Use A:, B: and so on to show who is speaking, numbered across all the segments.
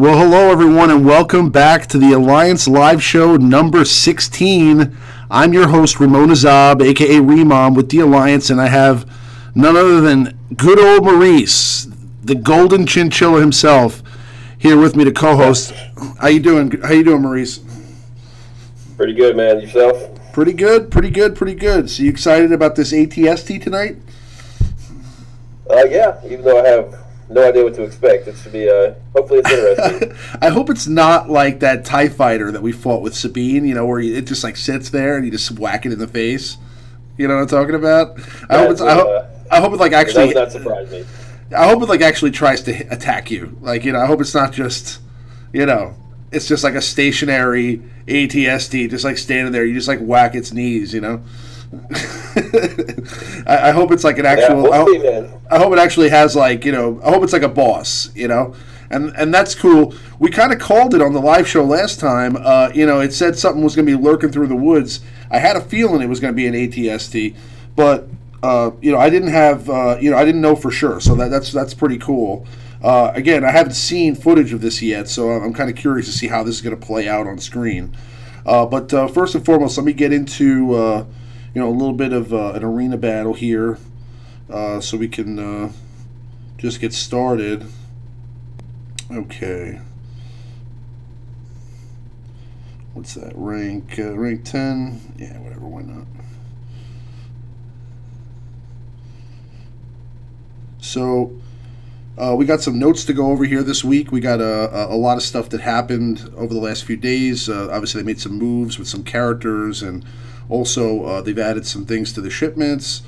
A: Well, hello everyone, and welcome back to the Alliance Live Show number 16. I'm your host, Ramon Azab, aka Remom, with the Alliance, and I have none other than good old Maurice, the golden chinchilla himself, here with me to co-host. How you doing? How you doing, Maurice?
B: Pretty good, man. Yourself?
A: Pretty good. So you excited about this ATST tonight?
B: Yeah, even though I have no idea what to expect. It should be, hopefully it's interesting.
A: I hope it's not like that TIE fighter that we fought with Sabine, you know, where it just like sits there and you just whack it in the face. You know what I'm talking about? I hope it like actually...
B: That would not surprise me.
A: I hope it like actually tries to attack you. Like, you know, I hope it's not just, you know, it's just like a stationary ATST just like standing there. You just like whack its knees, you know? I hope it's like an actual.
B: Yeah, we'll see, man.
A: I hope it actually has like, you know. I hope it's like a boss, you know, and that's cool. We kind of called it on the live show last time. You know, it said something was going to be lurking through the woods. I had a feeling it was going to be an ATST, but you know, I didn't have. You know, I didn't know for sure. So that's pretty cool. Again, I haven't seen footage of this yet, so I'm kind of curious to see how this is going to play out on screen. But first and foremost, let me get into. You know, a little bit of an arena battle here, so we can just get started. Okay. What's that? Rank 10? Yeah, whatever, why not? So, we got some notes to go over here this week. We got a lot of stuff that happened over the last few days. Obviously, they made some moves with some characters, and also, they've added some things to the shipments,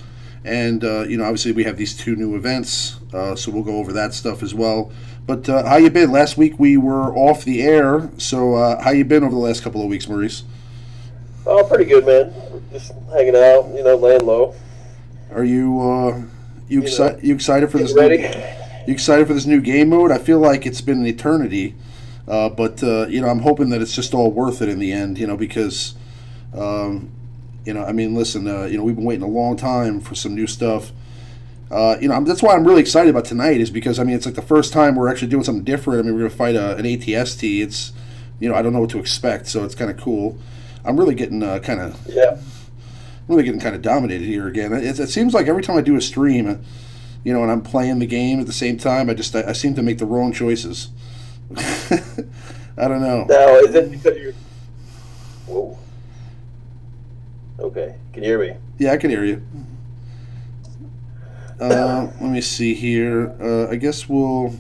A: and you know, obviously we have these two new events, so we'll go over that stuff as well. But how you been? Last week we were off the air, so how you been over the last couple of weeks, Maurice?
B: Oh, pretty good, man. Just hanging out, you know, laying low.
A: Are you you excited for this?
B: Ready?
A: You excited for this new game mode? I feel like it's been an eternity, but you know, I'm hoping that it's just all worth it in the end. You know, because. You know, I mean, listen, you know, we've been waiting a long time for some new stuff. You know, that's why I'm really excited about tonight, is because, I mean, it's like the first time we're actually doing something different. I mean, we're going to fight an ATST. It's, you know, I don't know what to expect, so it's kind of cool. I'm really getting really getting kind of dominated here again. It seems like every time I do a stream, you know, and I'm playing the game at the same time, I seem to make the wrong choices. I don't know.
B: Now, is it because you're... Whoa. Okay, can you hear me?
A: Yeah, I can hear you. Let me see here. I guess we'll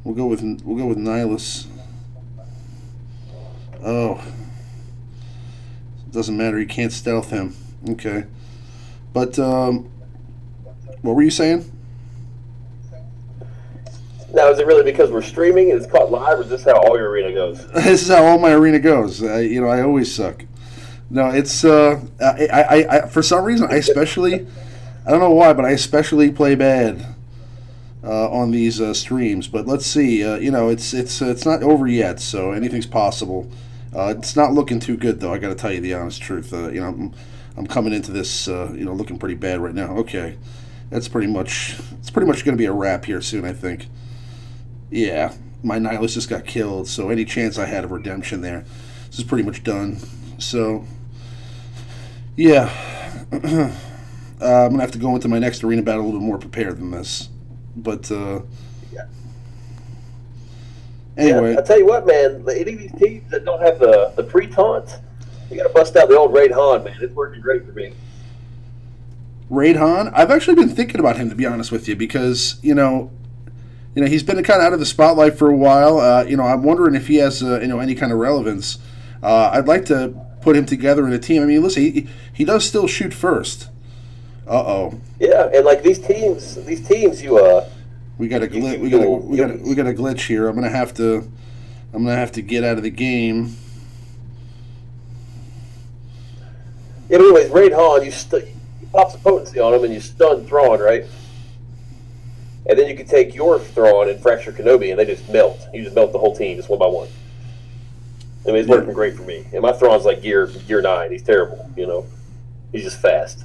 A: go with Nihilus. Oh, doesn't matter. You can't stealth him. Okay, but what were you saying?
B: Now, is it really because we're streaming and it's caught live, or is this how all your arena goes?
A: This is how all my arena goes. You know, I always suck. No, it's I for some reason I don't know why, but I especially play bad on these streams. But let's see. You know, it's not over yet, so anything's possible. It's not looking too good, though. I got to tell you the honest truth. You know, I'm coming into this you know, looking pretty bad right now. Okay, it's pretty much going to be a wrap here soon, I think. Yeah, my Nihilus just got killed, so any chance I had of redemption there, this is pretty much done. So. Yeah, I'm going to have to go into my next arena battle a little more prepared than this. But,
B: yeah.
A: Anyway.
B: Yeah, I'll tell you what, man, any of these teams that don't have the pre-taunt, you got to bust out the old Raid Han, man. It's working great for me.
A: Raid Han? I've actually been thinking about him, to be honest with you, because, you know, he's been kind of out of the spotlight for a while. You know, I'm wondering if he has, you know, any kind of relevance. I'd like to put him together in a team. I mean, listen, he does still shoot first.
B: Yeah, and like these teams, you
A: we got a glitch. We got a glitch here. I'm gonna have to get out of the game.
B: Yeah, but anyways, Raid Han, you pop some potency on him and you stun Thrawn, right? And then you can take your Thrawn and fracture Kenobi, and they just melt. You just melt the whole team, just one by one. I mean, it's working great for me. And my Thrawn's like gear 9. He's terrible, you know. He's just fast.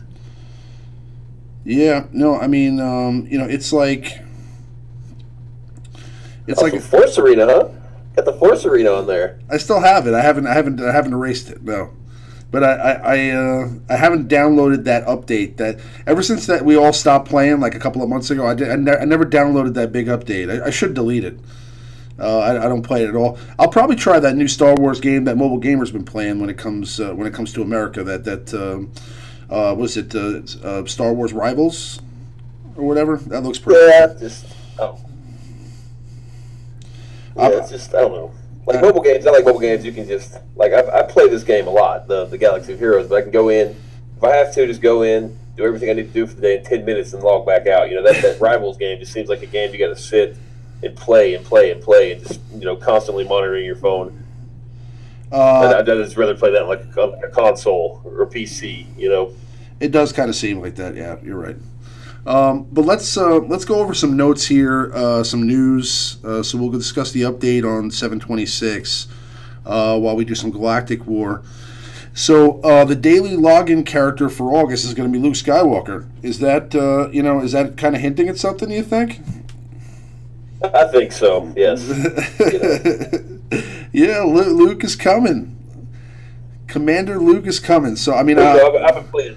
A: Yeah, no, I mean, you know, it's like It's
B: Oh,
A: like
B: from Force Arena, huh? Got the Force Arena on there.
A: I still have it. I haven't erased it. No, but I haven't downloaded that update. That ever since that we all stopped playing like a couple of months ago, I never downloaded that big update. I should delete it. I don't play it at all. I'll probably try that new Star Wars game that Mobile Gamer's been playing when it comes to America. Was it Star Wars Rivals or whatever? That looks pretty.
B: Yeah, just it's just I don't know. Like mobile games, I like mobile games. You can just like I play this game a lot, the Galaxy of Heroes. But I can go in if I have to, just go in, do everything I need to do for the day in 10 minutes, and log back out. You know that Rivals game just seems like a game you got to sit and play and play and play and just constantly monitoring your phone. I'd just rather play that like a console or a PC.
A: It does kind of seem like that. Yeah, you're right. But let's go over some notes here, some news. So we'll discuss the update on 726 while we do some Galactic War. So the daily login character for August is going to be Luke Skywalker. Is that is that kind of hinting at something? You think?
B: I think so. Yes.
A: Yeah, Luke is coming. Commander Luke is coming. So I mean,
B: I've been playing.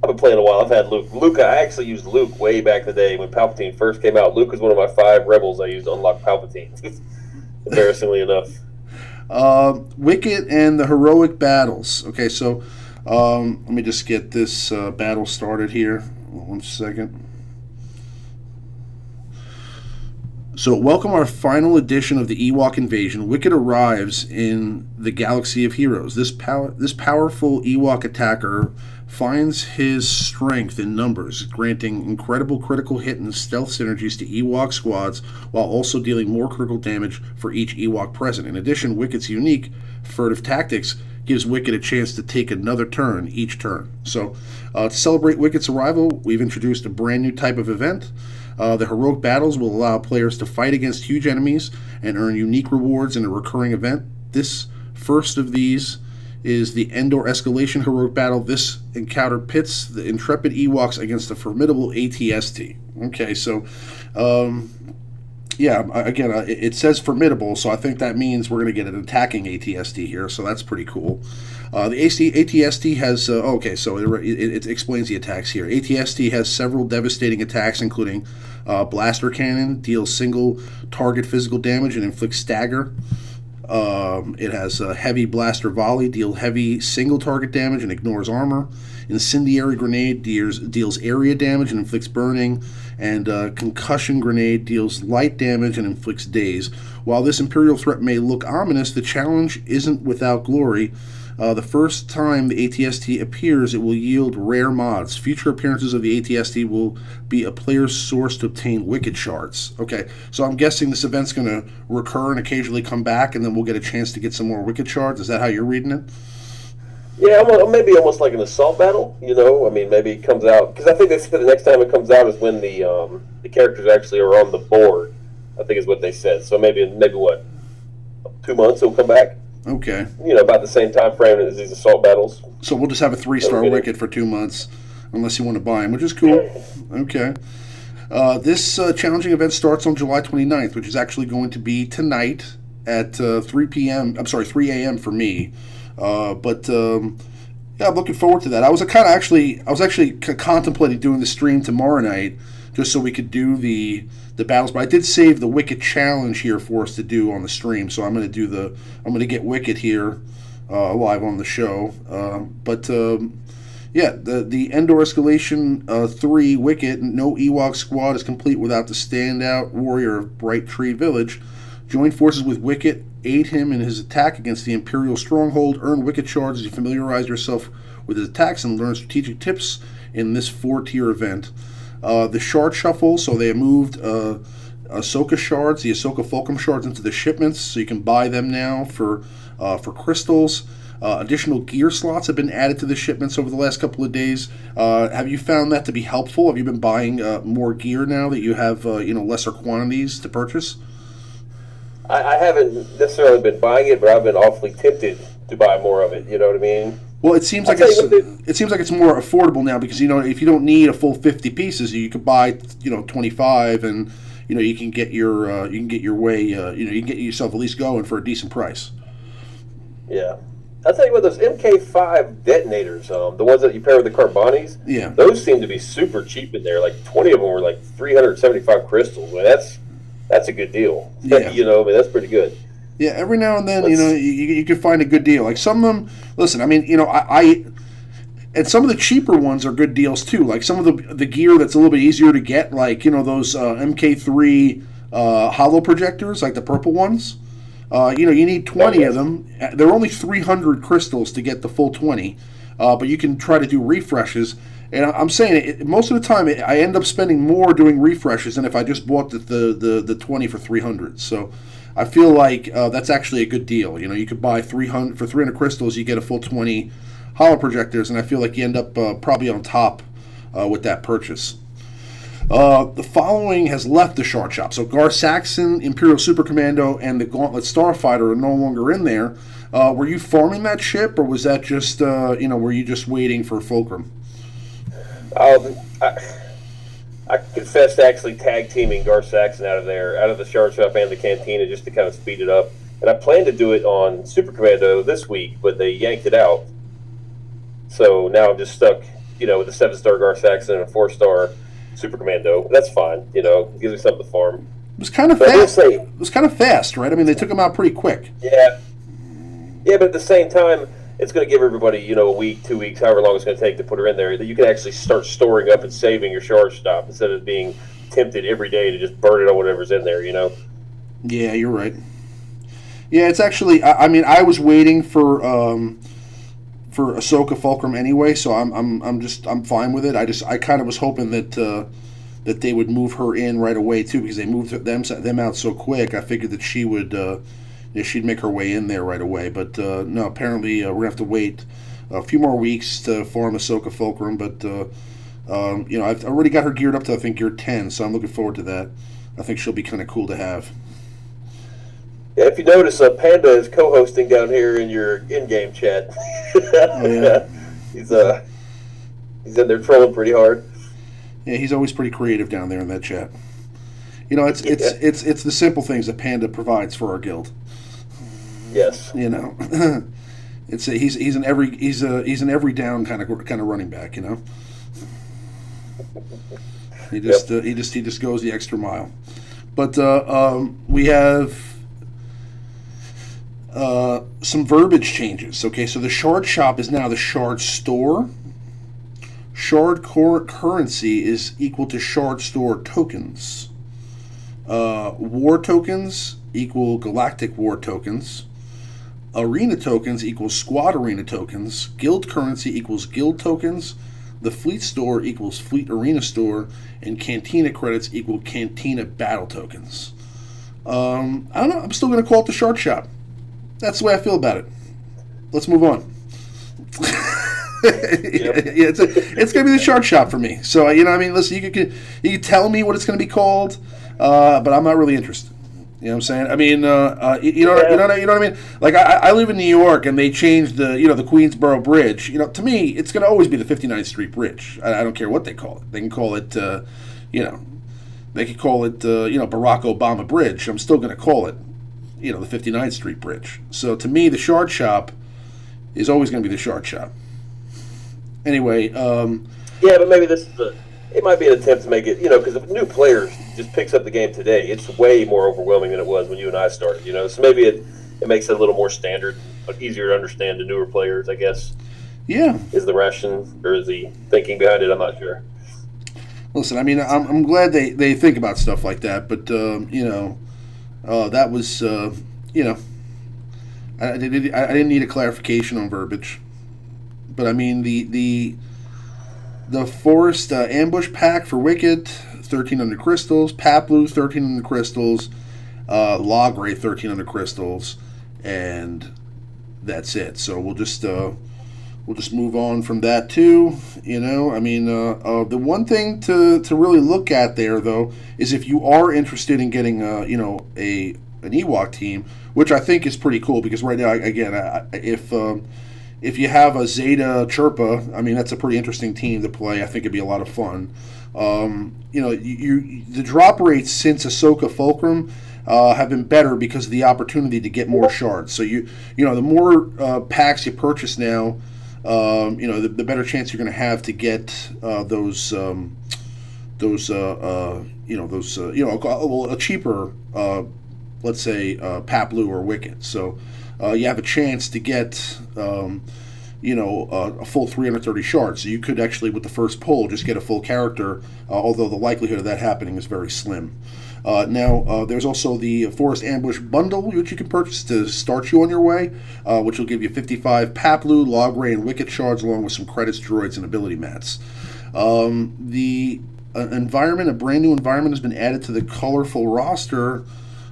B: I've been playing a while. I've had Luke. I actually used Luke way back in the day when Palpatine first came out. Luke was one of my 5 rebels I used to unlock Palpatine. Embarrassingly enough.
A: Wicket and the heroic battles. Okay, so let me just get this battle started here. 1 second. So, welcome our final edition of the Ewok invasion. Wicket arrives in the Galaxy of Heroes. This powerful Ewok attacker finds his strength in numbers, granting incredible critical hit and stealth synergies to Ewok squads, while also dealing more critical damage for each Ewok present. In addition, Wicket's unique furtive tactics gives Wicket a chance to take another turn each turn. So, to celebrate Wicket's arrival, we've introduced a brand new type of event. The heroic battles will allow players to fight against huge enemies and earn unique rewards in a recurring event. This first of these is the Endor Escalation Heroic Battle. This encounter pits the intrepid Ewoks against a formidable ATST. Okay, so, yeah, again, it says formidable, so I think that means we're going to get an attacking ATST here, so that's pretty cool. The ATST has, okay, so it explains the attacks here. ATST has several devastating attacks, including Blaster Cannon, deals single target physical damage and inflicts stagger. It has a Heavy Blaster Volley, deal heavy single target damage and ignores armor. Incendiary Grenade deals area damage and inflicts burning. And Concussion Grenade deals light damage and inflicts daze. While this Imperial threat may look ominous, the challenge isn't without glory. The first time the ATST appears, it will yield rare mods. Future appearances of the ATST will be a player's source to obtain Wicked Shards. Okay, so I'm guessing this event's going to recur and occasionally come back, and then we'll get a chance to get some more Wicked Shards. Is that how you're reading it?
B: Yeah, maybe almost like an assault battle. I mean, maybe it comes out because I think they said the next time it comes out is when the characters actually are on the board. I think is what they said. So maybe what, 2 months it'll come back.
A: Okay.
B: About the same time frame as these assault battles.
A: So we'll just have a 3-star Wicket for 2 months, unless you want to buy them, which is cool. Okay. This challenging event starts on July 29th, which is actually going to be tonight at 3 p.m. I'm sorry, 3 a.m. for me. Yeah, I'm looking forward to that. I was actually contemplating doing the stream tomorrow night, just so we could do the battles. But I did save the Wicket challenge here for us to do on the stream, so I'm going to get Wicket here live on the show. Yeah, the Endor Escalation 3 Wicket. No Ewok squad is complete without the standout warrior of Bright Tree Village. Join forces with Wicket, aid him in his attack against the Imperial stronghold, earn Wicket shards as you familiarize yourself with his attacks, and learn strategic tips in this 4-tier event. The shard shuffle, so they moved Ahsoka shards, the Ahsoka Fulcrum shards into the shipments, so you can buy them now for crystals. Additional gear slots have been added to the shipments over the last couple of days. Have you found that to be helpful? Have you been buying more gear now that you have lesser quantities to purchase?
B: I haven't necessarily been buying it, but I've been awfully tempted to buy more of it. You know what I mean?
A: Well, it seems like it's more affordable now because if you don't need a full 50 pieces, you could buy 25 and you can get your way. You can get yourself at least going for a decent price.
B: Yeah. I'll tell you what, those MK5 detonators, the ones that you pair with the Carbonis,
A: Yeah.
B: those seem to be super cheap in there. Like 20 of them were like 375 crystals. I mean, that's a good deal.
A: Yeah.
B: I mean, that's pretty good.
A: Yeah, every now and then, you can find a good deal. Like some of them, listen, I mean, I and some of the cheaper ones are good deals too. Like some of the gear that's a little bit easier to get, like those MK3 hollow projectors, like the purple ones. You need 20 of them. They're only 300 crystals to get the full 20, but you can try to do refreshes. And I'm saying most of the time, I end up spending more doing refreshes than if I just bought the 20 for 300. So I feel like that's actually a good deal. You could buy 300 for 300 crystals, you get a full 20 hollow projectors, and I feel like you end up probably on top with that purchase. The following has left the shard shop. So Gar Saxon, Imperial Super Commando, and the Gauntlet Starfighter are no longer in there. Were you farming that ship, or was that just, were you just waiting for Fulcrum?
B: I confess to actually tag teaming Gar Saxon out of the shard shop and the cantina just to kind of speed it up. And I planned to do it on Super Commando this week, but they yanked it out. So now I'm just stuck, with a 7-star Gar Saxon and a 4-star Super Commando. That's fine, it gives me something to farm.
A: It was kind of fast. It was kind of fast, right? I mean, they took them out pretty quick.
B: Yeah. Yeah, but at the same time, it's going to give everybody, a week, 2 weeks, however long it's going to take to put her in there, that you can actually start storing up and saving your charge stop instead of being tempted every day to just burn it on whatever's in there,
A: Yeah, you're right. Yeah, it's actually, I was waiting for Ahsoka Fulcrum anyway, so I'm fine with it. I kind of was hoping that they would move her in right away too, because they moved them out so quick. I figured that she would she'd make her way in there right away. But no, apparently we're gonna have to wait a few more weeks to farm Ahsoka Fulcrum. But I've already got her geared up to I think gear 10, so I'm looking forward to that. I think she'll be kind of cool to have.
B: Yeah, if you notice, Panda is co-hosting down here in your in-game chat.
A: Oh, yeah.
B: He's in there trolling pretty hard.
A: Yeah, he's always pretty creative down there in that chat. It's the simple things that Panda provides for our guild.
B: Yes.
A: He's an every down kind of running back. He just goes the extra mile. But we have some verbiage changes. Okay, so the shard shop is now the shard store. Shard currency is equal to shard store tokens. War tokens equal galactic war tokens. Arena tokens equals squad arena tokens. Guild currency equals guild tokens. The fleet store equals fleet arena store. And cantina credits equal cantina battle tokens. I don't know. I'm still going to call it the shard shop. That's the way I feel about it. Let's move on. It's going to be the shard shop for me. So listen, you can tell me what it's going to be called, but I'm not really interested. You know what I'm saying? I mean, you know what I mean? Like I live in New York, and they changed the the Queensboro Bridge. To me, it's going to always be the 59th Street Bridge. I don't care what they call it. They can call it, they could call it, Barack Obama Bridge. I'm still going to call it, the 59th Street Bridge. So to me, the shard shop is always going to be the shard shop. Anyway,
B: yeah, but maybe it might be an attempt to make it, because if a new player just picks up the game today, it's way more overwhelming than it was when you and I started, So maybe it makes it a little more standard, but easier to understand to newer players, I guess.
A: Yeah.
B: Is the ration, or is the thinking behind it? I'm not sure.
A: Listen, I mean, I'm glad they think about stuff like that, but, that was, I didn't need a clarification on verbiage. But I mean the forest ambush pack for Wicked, 1,300 crystals. Paplu, 1,300 crystals. Logray, 1,300 crystals, and that's it. So we'll just move on from that too. I mean, the one thing to really look at there though is if you are interested in getting an Ewok team, which I think is pretty cool because right now again if you have a Zeta Chirpa, I mean, that's a pretty interesting team to play. I think it'd be a lot of fun. The drop rates since Ahsoka Fulcrum have been better because of the opportunity to get more shards. So the more packs you purchase now, the better chance you're going to have to get those a cheaper, let's say, Paplu or Wicket. So you have a chance to get a full 330 shards. So you could actually, with the first pull, just get a full character, although the likelihood of that happening is very slim. Now, there's also the Forest Ambush Bundle, which you can purchase to start you on your way, which will give you 55 Paplu, Logray, and Wicket shards, along with some credits, droids, and ability mats. The environment, a brand new environment, has been added to the colorful roster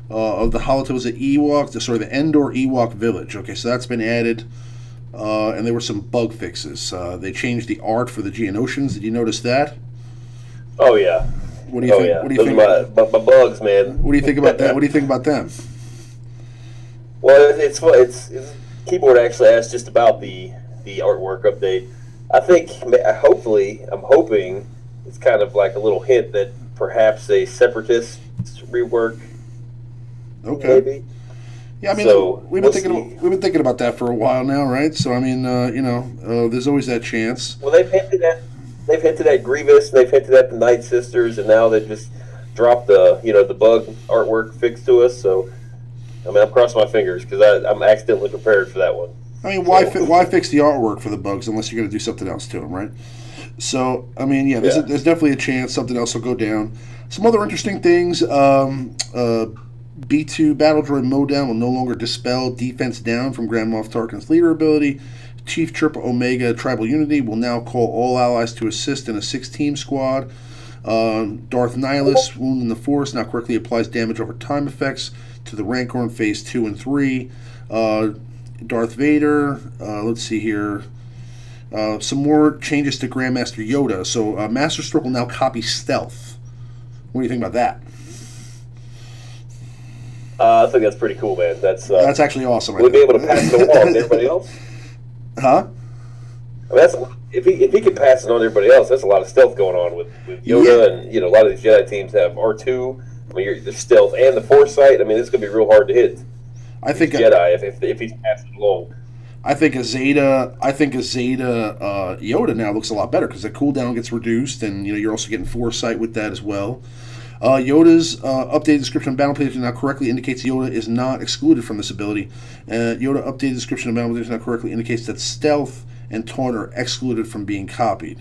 A: of the Holotubs at the Endor Ewok Village. Okay, so that's been added. And there were some bug fixes. They changed the art for the Geonosians. Did you notice that?
B: Oh yeah.
A: What do you think?
B: Yeah.
A: What do you think?
B: My bugs, man.
A: What do you think about that? What do you think about them?
B: Well, it's keyboard actually asked just about the artwork update. I think, hopefully, I'm hoping it's kind of like a little hint that perhaps a Separatist rework.
A: Okay.
B: Maybe.
A: Yeah, I mean, we've been thinking about that for a while now, right? So I mean, there's always that chance.
B: Well, they've hinted at Grievous, and they've hinted at the Night Sisters, and now they just dropped the bug artwork fix to us. So, I mean, I'm crossing my fingers because I'm accidentally prepared for that one.
A: I mean, why fix the artwork for the bugs unless you're going to do something else to them, right? So, I mean, there's definitely a chance something else will go down. Some other interesting things. B2 Battle Droid Modown will no longer dispel defense down from Grand Moff Tarkin's leader ability. Chief Tripper Omega Tribal Unity will now call all allies to assist in a 6-team squad. Darth Nihilus, Wound in the Force, now correctly applies damage over time effects to the Rancor in Phase 2 and 3. Darth Vader, let's see here. Some more changes to Grandmaster Yoda. So Master Stroke will now copy stealth. What do you think about that?
B: I think that's pretty cool, man. That's
A: actually awesome.
B: Will he be able to pass it along to everybody else?
A: Huh?
B: I mean, if he can pass it on to everybody else, that's a lot of stealth going on with Yoda, and a lot of these Jedi teams have R2. I mean, the stealth and the foresight. I mean, it's going to be real hard to hit.
A: I think
B: Jedi if he's passing along.
A: I think a Zeta Yoda now looks a lot better because the cooldown gets reduced, and you're also getting foresight with that as well. Yoda's updated description of battle page now correctly indicates Yoda is not excluded from this ability. Yoda updated description of battle page now correctly indicates that stealth and taunt are excluded from being copied.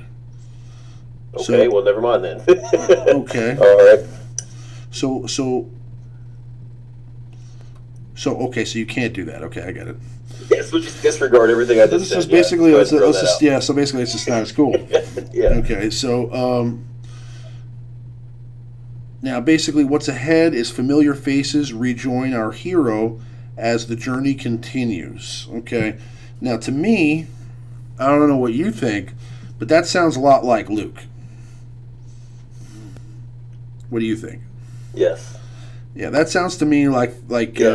B: Okay, well, never mind then.
A: Okay.
B: All right.
A: So you can't do that. Okay, I get it.
B: Yeah, so just disregard everything I just said.
A: So basically, it's just status quo.
B: Yeah.
A: Okay, so now basically what's ahead is familiar faces rejoin our hero as the journey continues. Okay, now to me, I don't know what you think, but that sounds a lot like Luke. What do you think?
B: Yes.
A: Yeah, that sounds to me like get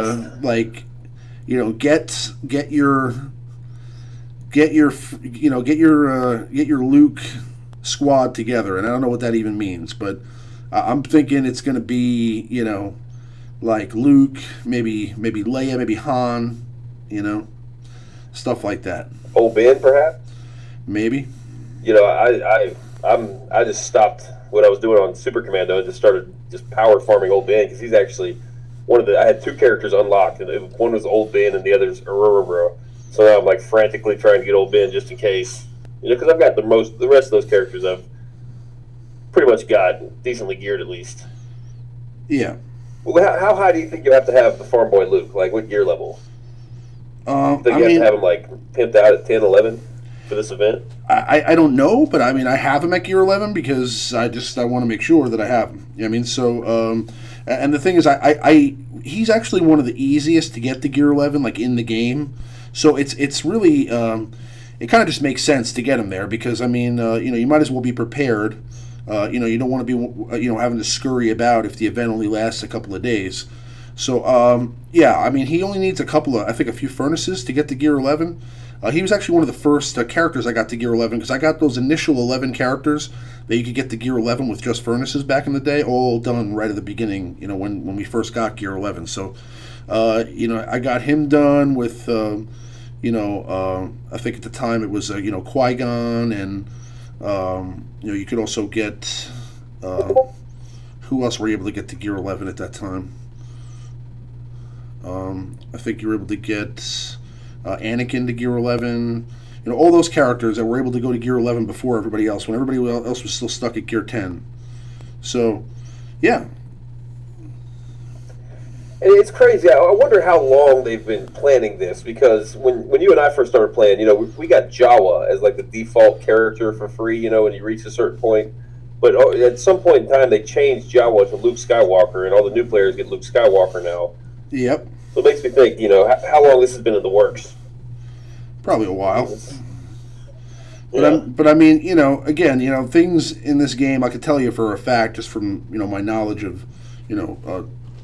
A: your Luke squad together, and I don't know what that even means, but I'm thinking it's going to be like Luke, maybe Leia, maybe Han, stuff like that.
B: Old Ben, perhaps.
A: Maybe.
B: I just stopped what I was doing on Super Commando and just started power farming Old Ben because he's actually I had 2 characters unlocked, and one was Old Ben and the other's Aurora Bro. So now I'm like frantically trying to get Old Ben just in case, because I've got the rest of those characters I've pretty much got decently geared at least.
A: Yeah.
B: Well, how high do you think you have to have the Farm Boy Luke? Like what gear level? I think you have to have him like pimped out at 10, 11 for this event.
A: I don't know, but I mean I have him at gear 11 because I want to make sure that I have him. You know what I mean? So and the thing is he's actually one of the easiest to get to gear 11 like in the game. So it's really it kind of just makes sense to get him there because I mean you might as well be prepared. You don't want to be having to scurry about if the event only lasts a couple of days. So yeah, I mean he only needs a few furnaces to get to gear 11. He was actually one of the first characters I got to Gear 11, because I got those initial 11 characters that you could get to Gear 11 with just furnaces back in the day, all done right at the beginning, when we first got Gear 11. So, I got him done with, I think at the time it was, Qui-Gon, and, you could also get, who else were you able to get to Gear 11 at that time? I think you were able to get Anakin to Gear 11. All those characters that were able to go to Gear 11 before everybody else, when everybody else was still stuck at Gear 10. So, yeah.
B: It's crazy. I wonder how long they've been planning this, because when you and I first started playing, we got Jawa as like the default character for free, when you reach a certain point. But at some point in time, they changed Jawa to Luke Skywalker, and all the new players get Luke Skywalker now.
A: Yep.
B: So it makes me think, how long this has been in the works.
A: Probably a while.
B: Yeah.
A: But I mean, again, things in this game, I could tell you for a fact, just from, my knowledge of,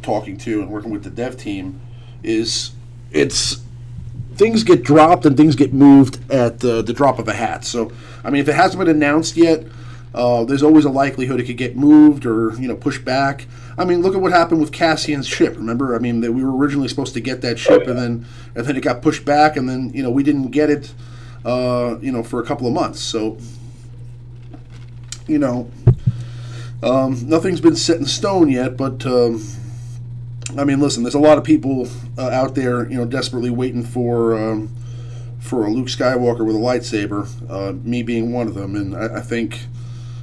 A: talking to and working with the dev team, it's things get dropped and things get moved at the drop of a hat. So, I mean, if it hasn't been announced yet, there's always a likelihood it could get moved or, pushed back. I mean, look at what happened with Cassian's ship. Remember, I mean, we were originally supposed to get that ship, and then it got pushed back, and then we didn't get it, for a couple of months. So, nothing's been set in stone yet. But I mean, listen, there's a lot of people out there, desperately waiting for a Luke Skywalker with a lightsaber. Me being one of them, and I think.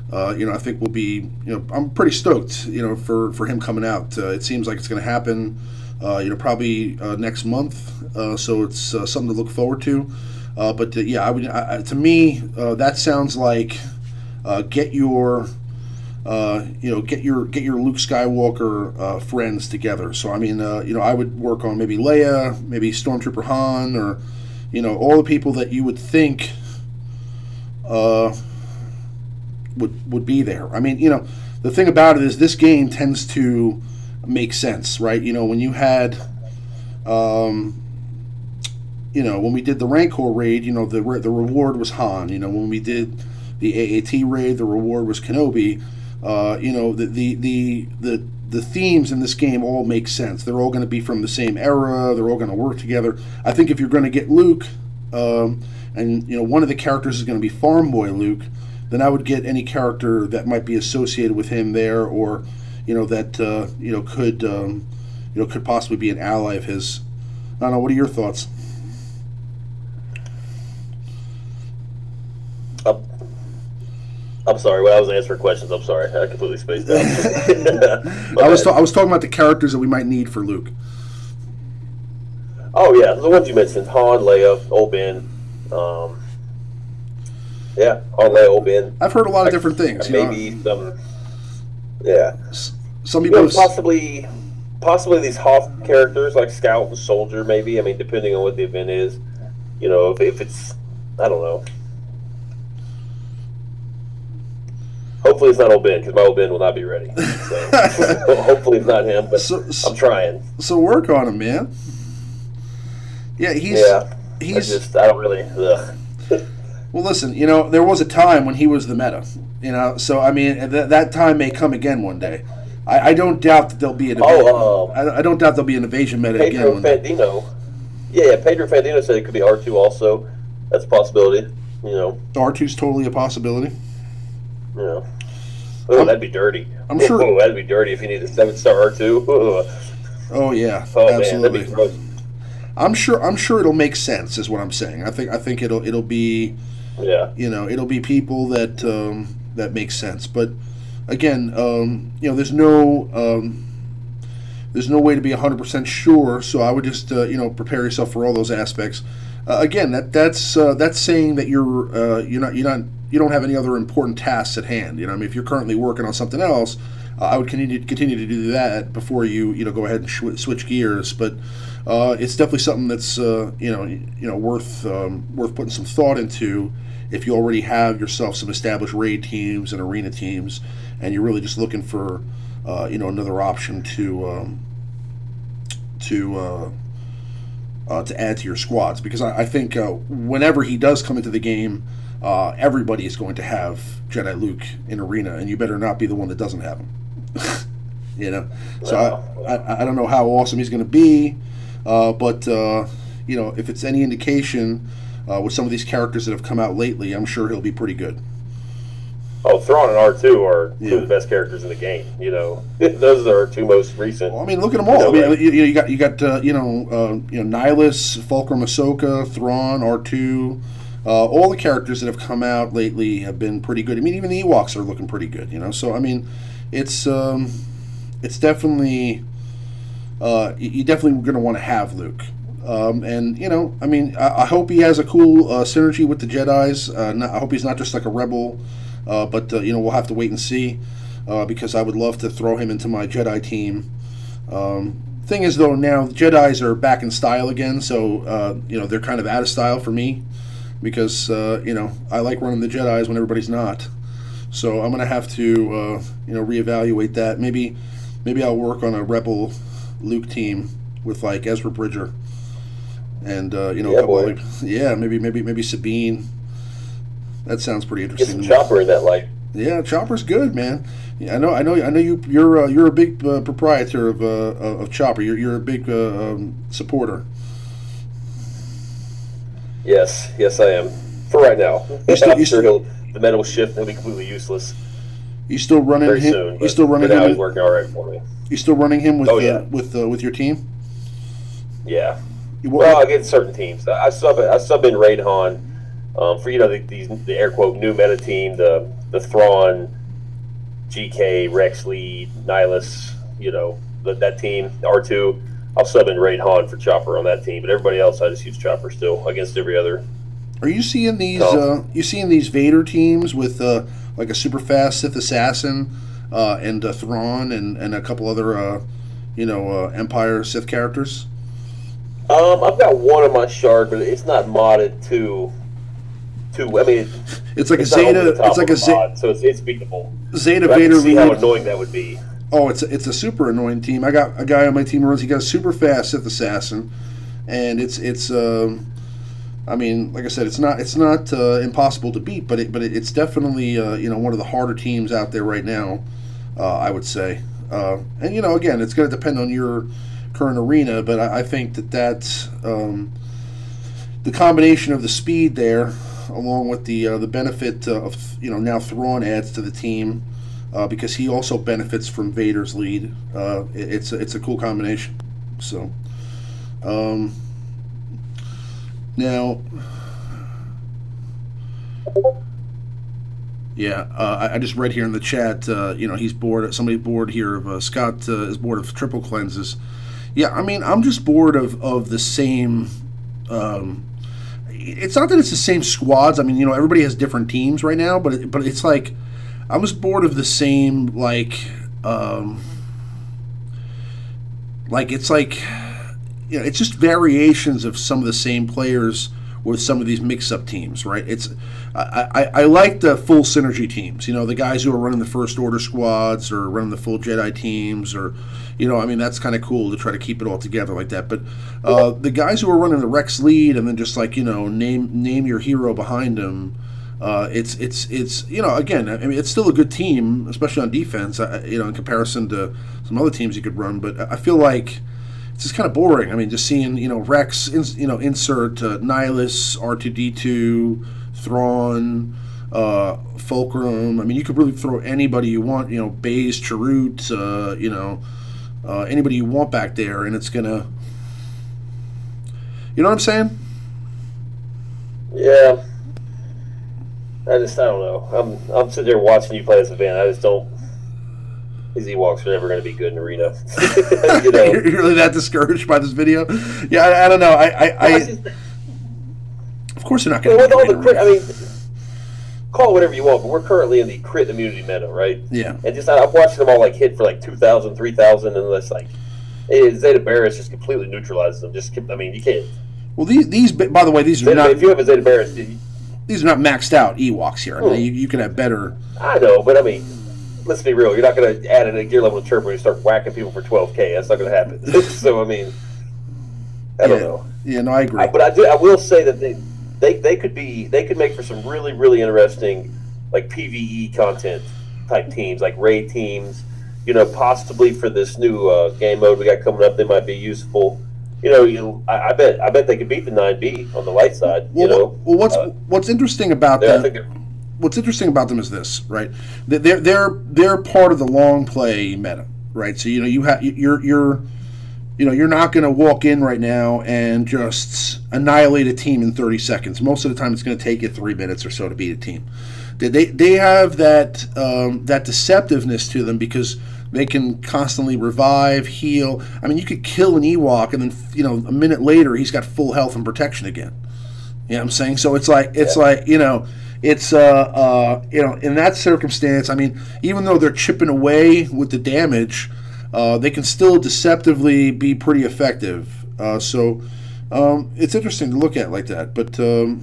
A: I think we'll be, I'm pretty stoked, for him coming out. It seems like it's going to happen, probably next month. So it's something to look forward to. But yeah, to me, that sounds like get your Luke Skywalker friends together. So I mean, I would work on maybe Leia, maybe Stormtrooper Han, or all the people that you would think. Would be there. I mean, the thing about it is this game tends to make sense, right? When you had, when we did the Rancor raid, the reward was Han. When we did the AAT raid, the reward was Kenobi. The themes in this game all make sense. They're all going to be from the same era. They're all going to work together. I think if you're going to get Luke, and one of the characters is going to be Farm Boy Luke, then I would get any character that might be associated with him there, or that could possibly be an ally of his. I don't know. What are your thoughts?
B: I'm sorry. When I was answering questions, I'm sorry. I completely spaced out.
A: I was talking about the characters that we might need for Luke.
B: Oh yeah, the ones you mentioned: Han, Leia, Old Ben. Yeah, on Leia, Old Ben.
A: I've heard a lot of different things.
B: Maybe some. Yeah.
A: Some people
B: possibly these Hoth characters like Scout and Soldier. Maybe, I mean, depending on what the event is. If it's, I don't know. Hopefully it's not Old Ben, because my Old Ben will not be ready. So hopefully it's not him, but I'm trying.
A: So work on him, man. Yeah, I
B: don't really. Ugh.
A: Well, listen, there was a time when he was the meta, so I mean, that time may come again one day. I don't doubt that there'll be an I don't doubt there'll be an invasion meta
B: Pedro
A: again.
B: Fandino. Yeah, Pedro Fandino said it could be R2 also. That's a possibility,
A: R2's totally a possibility.
B: Yeah. Oh, that'd be dirty.
A: I'm sure.
B: Oh, that'd be dirty if you need a 7-star R2.
A: Oh yeah,
B: oh,
A: absolutely.
B: Man, that'd be gross.
A: I'm sure it'll make sense, is what I'm saying. I think it'll be.
B: Yeah.
A: It'll be people that that make sense. But again, there's no way to be 100% sure. So I would just prepare yourself for all those aspects. Again, that's saying that you don't have any other important tasks at hand. I mean, if you're currently working on something else, I would continue to do that before you go ahead and switch gears. But it's definitely something that's worth putting some thought into. If you already have yourself some established raid teams and arena teams, and you're really just looking for another option to to add to your squads, because I think whenever he does come into the game, everybody is going to have Jedi Luke in Arena, and you better not be the one that doesn't have him. You know, so I don't know how awesome he's going to be, but you know, if it's any indication with some of these characters that have come out lately, I'm sure he'll be pretty good.
B: Oh, Thrawn and R2 are two of the best characters in the game. You know, those are our two most recent.
A: Well, I mean, look at them all. I mean, you got Nihilus, Fulcrum, Ahsoka, Thrawn, R2. All the characters that have come out lately have been pretty good. I mean, even the Ewoks are looking pretty good. You know, so I mean, it's definitely you're definitely going to want to have Luke. And you know, I mean, I hope he has a cool synergy with the Jedis. I hope he's not just like a rebel. But you know, we'll have to wait and see, because I would love to throw him into my Jedi team. Thing is, though, now the Jedis are back in style again, so you know, they're kind of out of style for me, because you know, I like running the Jedis when everybody's not. So I'm gonna have to you know, reevaluate that. Maybe I'll work on a Rebel Luke team with like Ezra Bridger and you know, maybe Sabine. That sounds pretty interesting.
B: Get some Chopper in that light.
A: Yeah, Chopper's good, man. Yeah, I know. You're a big proprietor of Chopper. You're a big supporter.
B: Yes, I am. For right now, I'm sure the meta will shift and he'll be completely useless.
A: You still running
B: very
A: him?
B: Soon,
A: you still running him?
B: He's working all right for me.
A: You still running him with with your team?
B: Yeah. Well, against certain teams, I sub in Raid Han. For, you know, the air quote new meta team, the Thrawn, GK, Rex Lead, Nihilus, you know, that team, R2, I'll sub in Raid Han for Chopper on that team, but everybody else I just use Chopper still against every other.
A: Are you seeing these? You seeing these Vader teams with like a super fast Sith assassin and Thrawn and a couple other you know, Empire Sith characters?
B: I've got one on my shard, but it's not modded to. I mean,
A: it's like a Zeta. It's like a Zeta,
B: so it's beatable.
A: Zeta Vader.
B: See how annoying that would be.
A: Oh, it's a super annoying team. I got a guy on my team who runs. He got a super fast Sith assassin, and it's. I mean, like I said, it's not impossible to beat, but it's definitely you know, one of the harder teams out there right now. I would say, and you know, again, it's going to depend on your current arena, but I think that's the combination of the speed there, along with the benefit of, you know, now Thrawn adds to the team, because he also benefits from Vader's lead. It's a cool combination. So now, yeah, I just read here in the chat, you know, he's bored. Somebody's bored here of Scott is bored of triple cleanses. Yeah, I mean, I'm just bored of the same. It's not that it's the same squads. I mean, you know, everybody has different teams right now, but it's like I was bored of the same, like it's like, you know, it's just variations of some of the same players with some of these mix-up teams, right? It's I like the full synergy teams, you know, the guys who are running the First Order squads or running the full Jedi teams, or, you know, I mean, that's kind of cool to try to keep it all together like that. But the guys who are running the Rex lead and then just like, you know, name your hero behind him, it's you know, again, I mean, it's still a good team, especially on defense, you know, in comparison to some other teams you could run. But I feel like it's just kind of boring. I mean, just seeing, you know, Rex, you know, insert Nihilus, R2D2, Thrawn, Fulcrum. I mean, you could really throw anybody you want, you know, Baze, Chirrut, you know, anybody you want back there, and it's gonna, you know what I'm saying?
B: Yeah. I don't know. I'm sitting there watching you play this event. I just don't. These Ewoks are never going to be good in arena. You know?
A: You're really that discouraged by this video? Yeah, I don't know. Of course, they're not going to.
B: With all the crit, I mean, call it whatever you want, but we're currently in the crit immunity meta, right?
A: Yeah.
B: And just I'm watching them all like hit for like 2,000, 3,000, and it's like Zeta Barris just completely neutralizes them. I mean, you can't.
A: Well, these by the way, these are not.
B: If you have a Zeta Barris,
A: these are not maxed out Ewoks here. I mean, you can have better.
B: I know, but I mean, let's be real. You're not going to add in a gear level chirp when you start whacking people for 12K. That's not going to happen. So I mean, I don't know.
A: Yeah, no, I agree.
B: But I will say that they could make for some really, really interesting like PvE content type teams, like raid teams. Possibly for this new game mode we got coming up, they might be useful. I bet they could beat the 9B on the light side.
A: Well, what's interesting about them? What's interesting about them is this, right? They're part of the long play meta, right? So you're not going to walk in right now and just annihilate a team in 30 seconds. Most of the time, it's going to take you 3 minutes or so to beat a team. They have that deceptiveness to them because they can constantly revive, heal. I mean, you could kill an Ewok, and then a minute later he's got full health and protection again. You know what I'm saying? So it's like in that circumstance. I mean, even though they're chipping away with the damage, they can still deceptively be pretty effective. So it's interesting to look at like that. But we'll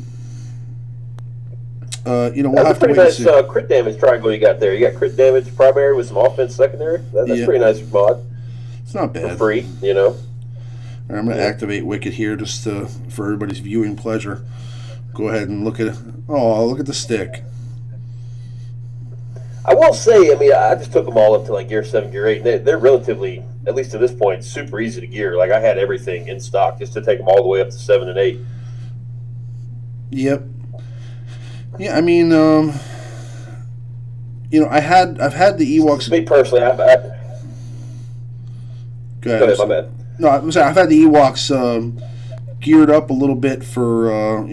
A: have to wait
B: nice
A: and see.
B: Crit damage triangle you got there. You got crit damage primary with some offense secondary. That's pretty nice mod.
A: It's not bad.
B: For free,
A: Right, I'm going to activate Wicked here just for everybody's viewing pleasure. Go ahead and look at it. Oh, look at the stick.
B: I will say, I just took them all up to like Gear 7, Gear 8. And they're relatively, at least to this point, super easy to gear. Like I had everything in stock just to take them all the way up to 7 and 8.
A: Yep. Yeah, I've had the Ewoks.
B: Me personally,
A: Go ahead,
B: my bad.
A: No, I'm saying I've had the Ewoks geared up a little bit for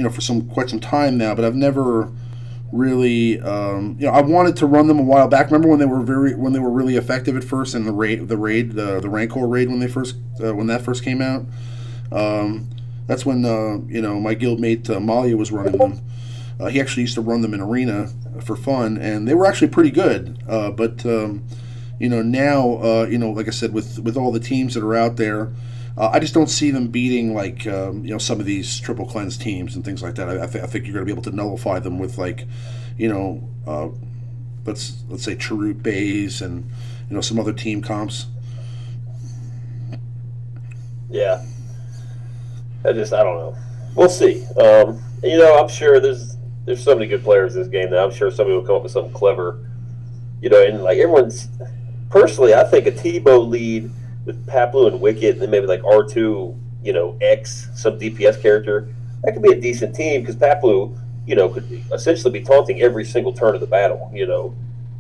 A: quite some time now, but I've never really I wanted to run them a while back. Remember when they were really effective at first in the Rancor raid when that first came out. That's when my guildmate Malia was running them. He actually used to run them in Arena for fun, and they were actually pretty good. But now, like I said, with all the teams that are out there, I just don't see them beating like some of these triple cleanse teams and things like that. I think you're going to be able to nullify them with like let's say Chirrut Bays and some other team comps.
B: Yeah, I don't know. We'll see. I'm sure there's so many good players in this game that I'm sure somebody will come up with something clever. And like everyone's personally, I think a Tebow lead with Paplu and Wicket, and then maybe like R2, X, some DPS character, that could be a decent team because Paplu, could essentially be taunting every single turn of the battle.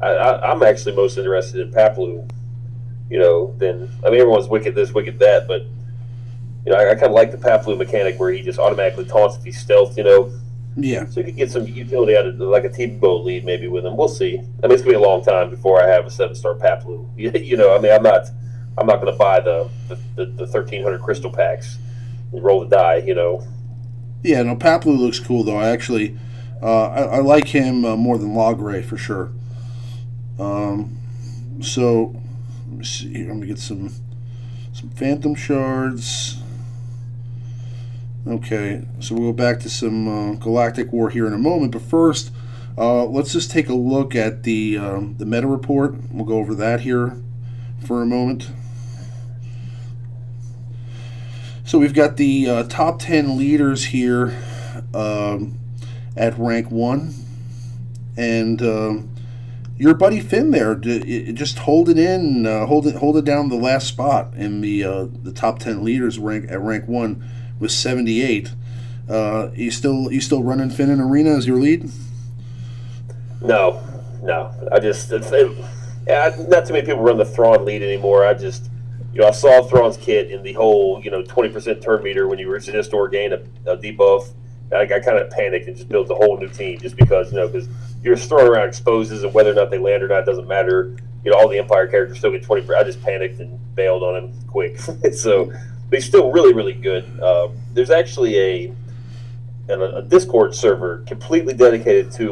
B: I'm actually most interested in Paplu, everyone's Wicket this, Wicket that, but I kind of like the Paplu mechanic where he just automatically taunts if he's stealthed,
A: Yeah.
B: So you could get some utility out of like a Tebow lead maybe with him. We'll see. It's going to be a long time before I have a 7-star Paplu. I'm not going to buy the 1,300 crystal packs and roll the die.
A: Yeah, no, Paplu looks cool though. I actually, I like him more than Logray for sure. So let me see here. I'm gonna get some Phantom Shards. Okay, so we'll go back to some Galactic War here in a moment, but first, let's just take a look at the meta report. We'll go over that here for a moment. So we've got the top 10 leaders here at rank 1, and your buddy Finn there, just hold it in, hold it down the last spot in the top 10 leaders at rank 1 with 78. You still running Finn in Arena as your lead?
B: No. Not too many people run the Thrawn lead anymore. I saw Thrawn's kit in the whole 20% turn meter when you resist or gain a debuff. I kind of panicked and just built a whole new team just because because you're just throwing around exposes and whether or not they land or not doesn't matter. All the Empire characters still get 20%. I just panicked and bailed on him quick. So he's still really, really good. There's actually a Discord server completely dedicated to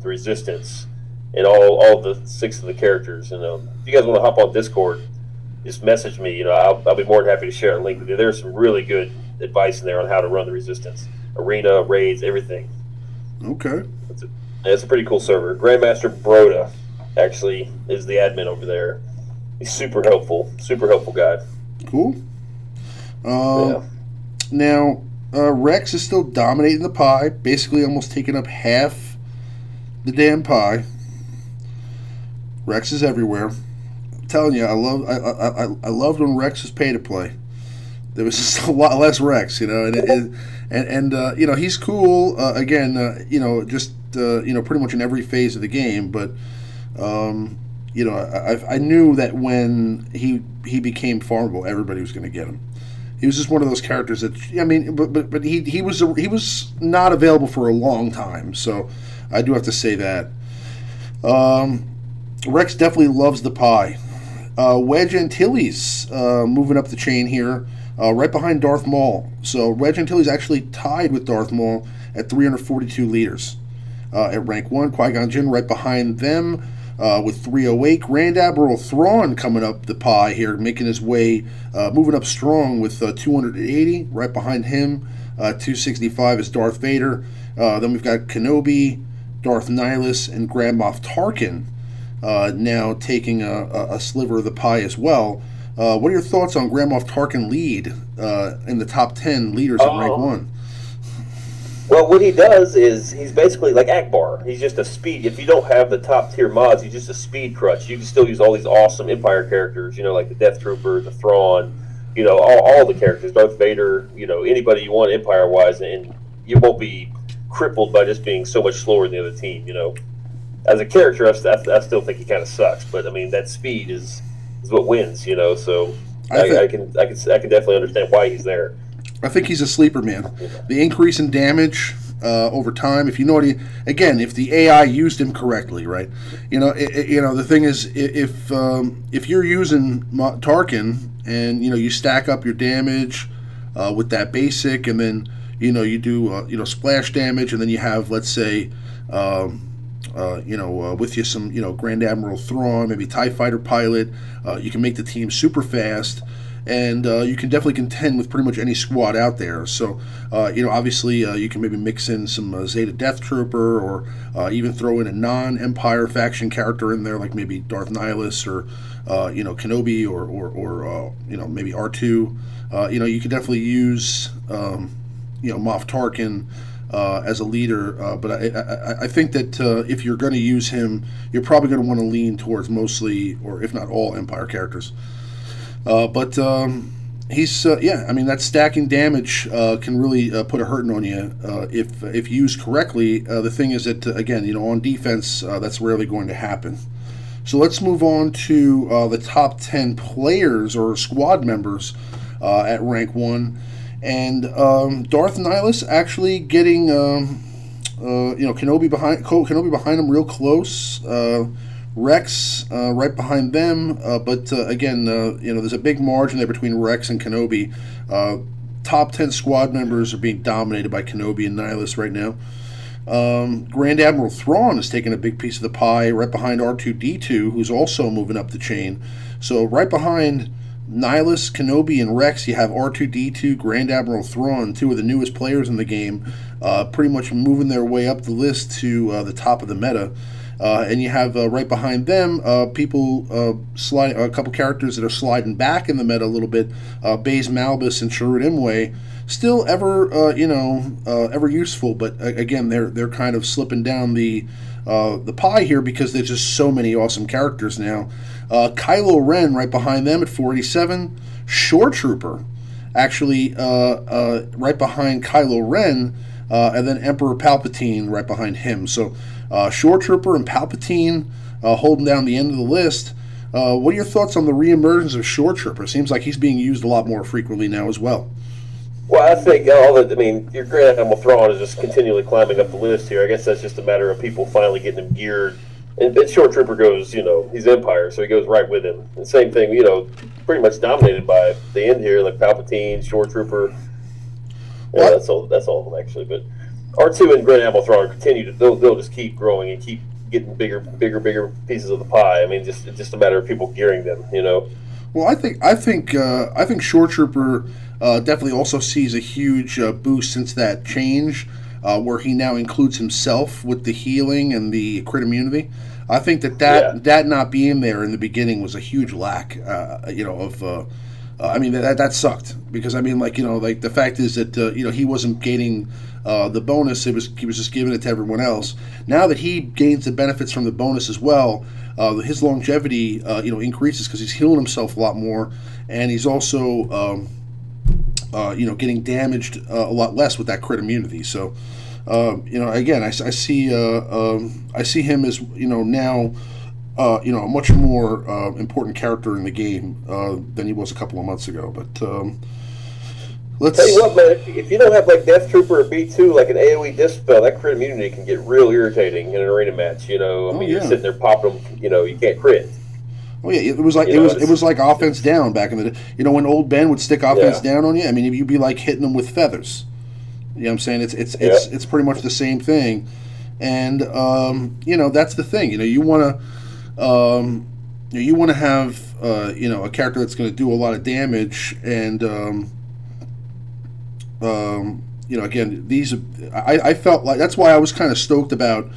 B: the Resistance and all the 6 of the characters. And if you guys want to hop on Discord, just message me. I'll be more than happy to share a link with you. There's some really good advice in there on how to run the Resistance, Arena, raids, everything.
A: Okay.
B: It's a pretty cool server. Grandmaster Broda actually is the admin over there. He's super helpful guy.
A: Cool.
B: Yeah.
A: Now, Rex is still dominating the pie, basically almost taking up half the damn pie. Rex is everywhere. I'm telling you, I loved when Rex was pay to play. There was just a lot less Rex, and you know, he's cool. Again, you know, just you know, pretty much in every phase of the game. But you know, I knew that when he became farmable, everybody was going to get him. He was just one of those characters that, I mean, but he was not available for a long time. So I do have to say that. Rex definitely loves the pie. Wedge Antilles moving up the chain here, right behind Darth Maul. So Wedge Antilles actually tied with Darth Maul at 342 liters. At rank 1, Qui-Gon Jinn right behind them with 308. Grand Admiral Thrawn coming up the pie here, making his way, moving up strong with 280. Right behind him, 265 is Darth Vader. Then we've got Kenobi, Darth Nihilus, and Grand Moff Tarkin now taking a sliver of the pie as well. What are your thoughts on Grand Moff Tarkin lead in the top 10 leaders in rank 1?
B: Well, what he does is he's basically like Akbar. He's just a speed. If you don't have the top tier mods, he's just a speed crutch. You can still use all these awesome Empire characters, you know, like the Death Trooper, the Thrawn, you know, all the characters, Darth Vader, you know, anybody you want Empire wise, and you won't be crippled by just being so much slower than the other team. You know, as a character, I still think he kind of sucks, but I mean that speed is what wins. You know, so I can definitely understand why he's there.
A: I think he's a sleeper, man. The increase in damage over time, if you know what again, if the AI used him correctly, right? You know, you know, the thing is, if you're using Tarkin and you know you stack up your damage with that basic, and then you know you do you know, splash damage, and then you have, let's say, you know, with you some, you know, Grand Admiral Thrawn, maybe TIE Fighter pilot, you can make the team super fast. And you can definitely contend with pretty much any squad out there. So, you know, obviously you can maybe mix in some Zeta Death Trooper, or even throw in a non-Empire faction character in there, like maybe Darth Nihilus, or, you know, Kenobi, or you know, maybe R2. You know, you could definitely use, you know, Moff Tarkin as a leader. But I think that if you're going to use him, you're probably going to want to lean towards mostly, or if not all, Empire characters. But he's yeah, I mean, that stacking damage can really put a hurting on you if used correctly. The thing is that again, you know, on defense, that's rarely going to happen. So let's move on to the top 10 players or squad members at rank 1, and Darth Nihilus actually getting you know, Kenobi behind him real close. Rex right behind them, but again, you know, there's a big margin there between Rex and Kenobi. Top 10 squad members are being dominated by Kenobi and Nihilus right now. Grand Admiral Thrawn is taking a big piece of the pie, right behind R2-D2, who's also moving up the chain. So right behind Nihilus, Kenobi, and Rex, you have R2-D2, Grand Admiral Thrawn, two of the newest players in the game, pretty much moving their way up the list to the top of the meta. And you have right behind them people sliding, a couple characters that are sliding back in the meta a little bit. Baze Malbus and Chirrut Imwe, still ever you know, ever useful, but again, they're kind of slipping down the pie here because there's just so many awesome characters now. Kylo Ren right behind them at 487. Shore Trooper actually right behind Kylo Ren, and then Emperor Palpatine right behind him. So Shore Trooper and Palpatine holding down the end of the list. What are your thoughts on the reemergence of Shore Trooper? Seems like he's being used a lot more frequently now as well.
B: Well, I think I mean, your Grand Admiral Thrawn is just continually climbing up the list here. I guess that's just a matter of people finally getting him geared. And Shore Trooper goes, you know, he's Empire, so he goes right with him. And same thing, you know, pretty much dominated by the end here, like Palpatine, Shore Trooper. Yeah, that's all of them actually. But R2 and Grand Admiral Thrawn continue to they'll just keep growing and keep getting bigger pieces of the pie. I mean, it's just a matter of people gearing them, you know.
A: Well, I think Shore Trooper definitely also sees a huge boost since that change, where he now includes himself with the healing and the crit immunity. I think that not being there in the beginning was a huge lack, you know, I mean, that sucked because I mean, like, you know, like the fact is that you know, he wasn't gaining the bonus; he was just giving it to everyone else. Now that he gains the benefits from the bonus as well, his longevity you know, increases because he's healing himself a lot more, and he's also you know, getting damaged a lot less with that crit immunity. So you know, again, I see him as, you know, now. You know, a much more important character in the game than he was a couple of months ago. But let's
B: tell you what, man. If you don't have like Death Trooper or B2, like an AOE dispel, that crit immunity can get real irritating in an arena match. You know, I mean, you're sitting there popping them. You know, you can't crit.
A: Oh yeah, it was like it was like offense down back in the day. You know, when old Ben would stick offense down on you, I mean, you'd be like hitting them with feathers. You know what I'm saying? It's pretty much the same thing. And you know, that's the thing. You know, you want to. You want to have you know, a character that's going to do a lot of damage, and you know, again, these I felt like that's why I was kind of stoked about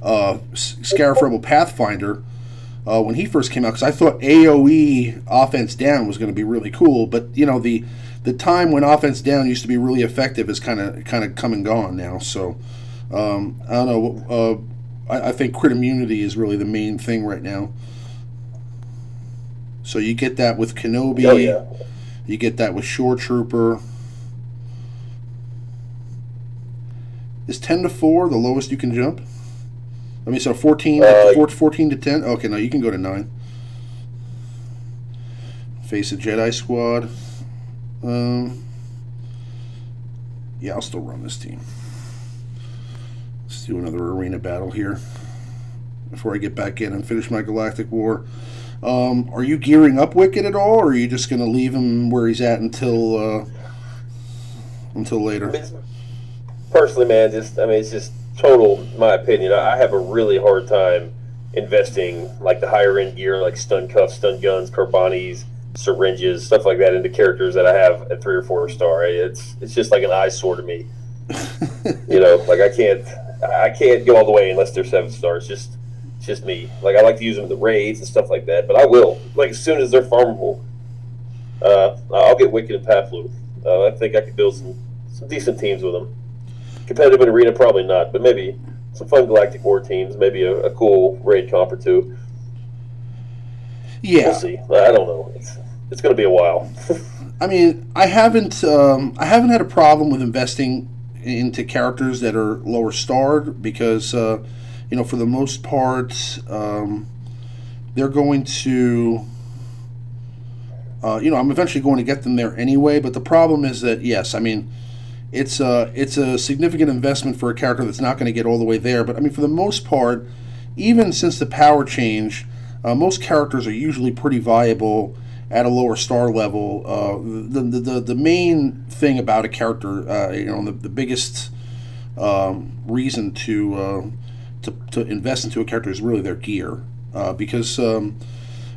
A: Scarif Rebel Pathfinder when he first came out, because I thought AOE offense down was going to be really cool, but you know, the time when offense down used to be really effective is kind of come and gone now. So I don't know. I think crit immunity is really the main thing right now. So you get that with Kenobi.
B: Oh, yeah.
A: You get that with Shore Trooper. Is 10 to 4 the lowest you can jump? I mean, so 14 to 10? Okay, no, you can go to 9. Face a Jedi squad. Yeah, I'll still run this team. Let's do another arena battle here before I get back in and finish my Galactic War. Are you gearing up Wicket at all, or are you just going to leave him where he's at until later?
B: Personally, man, it's just total my opinion. I have a really hard time investing like the higher end gear, like stun cuffs, stun guns, carbonis, syringes, stuff like that, into characters that I have at 3 or 4 star. It's just like an eyesore to me. You know, like I can't go all the way unless they're 7 stars. It's just me. Like, I like to use them in the raids and stuff like that, but I will, like, as soon as they're farmable, I'll get Wicked and Pathlu. I think I could build some decent teams with them. Competitive in arena, probably not, but maybe some fun Galactic War teams, maybe a cool raid comp or 2.
A: Yeah,
B: we'll see. I don't know. It's going to be a while.
A: I mean, I haven't had a problem with investing into characters that are lower starred because you know, for the most part, they're going to you know, I'm eventually going to get them there anyway. But the problem is that, yes, I mean, it's a significant investment for a character that's not going to get all the way there. But I mean, for the most part, even since the power change, most characters are usually pretty viable at a lower star level. The main thing about a character, you know, the biggest reason to invest into a character is really their gear, because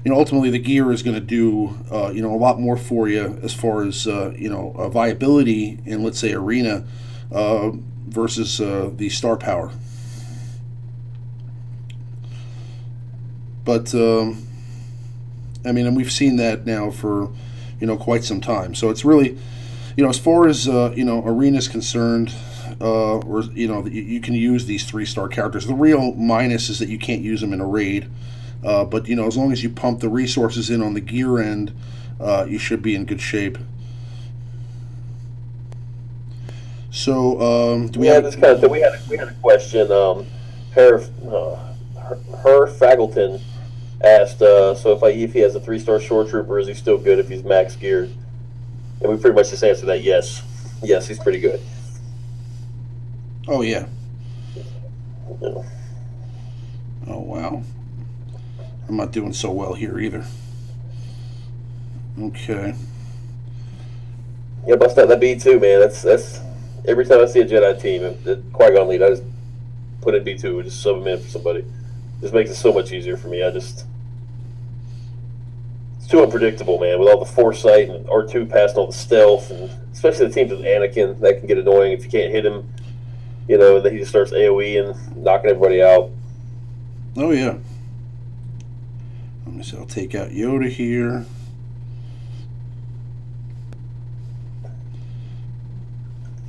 A: you know, ultimately the gear is going to do you know, a lot more for you as far as you know, viability in, let's say, arena versus the star power. But I mean, and we've seen that now for, you know, quite some time. So it's really, you know, as far as you know, arena is concerned, or you know, you can use these 3-star characters. The real minus is that you can't use them in a raid. But you know, as long as you pump the resources in on the gear end, you should be in good shape. So do we have
B: this kind of thing? We had a question. Her Faggleton asked, so if he has a 3-star shore trooper, is he still good if he's max geared? And we pretty much just answered that yes, he's pretty good.
A: Oh yeah.
B: Yeah.
A: Oh wow. I'm not doing so well here either. Okay.
B: Yeah, bust out that B2, man. That's every time I see a Jedi team, the Qui-Gon lead, I just put in B2 and just sub him in for somebody. Just makes it so much easier for me. It's too unpredictable, man. With all the foresight and R2 passing all the stealth, and especially the teams with Anakin, that can get annoying if you can't hit him. You know, and then he just starts AOE and knocking everybody out.
A: Oh yeah. Let me see. I'll take out Yoda here.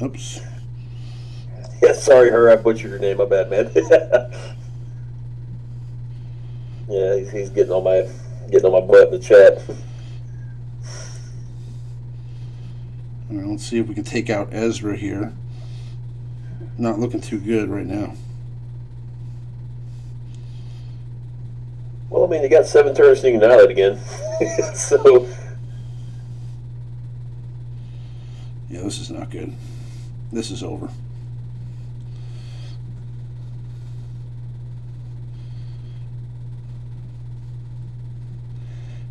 A: Oops.
B: Yeah, sorry, her. I butchered your name. My bad, man. Yeah, he's getting on my butt in the chat.
A: All right, let's see if we can take out Ezra here. Not looking too good right now.
B: Well, I mean, you got 7 turns and you can annihilate again. So.
A: Yeah, this is not good. This is over.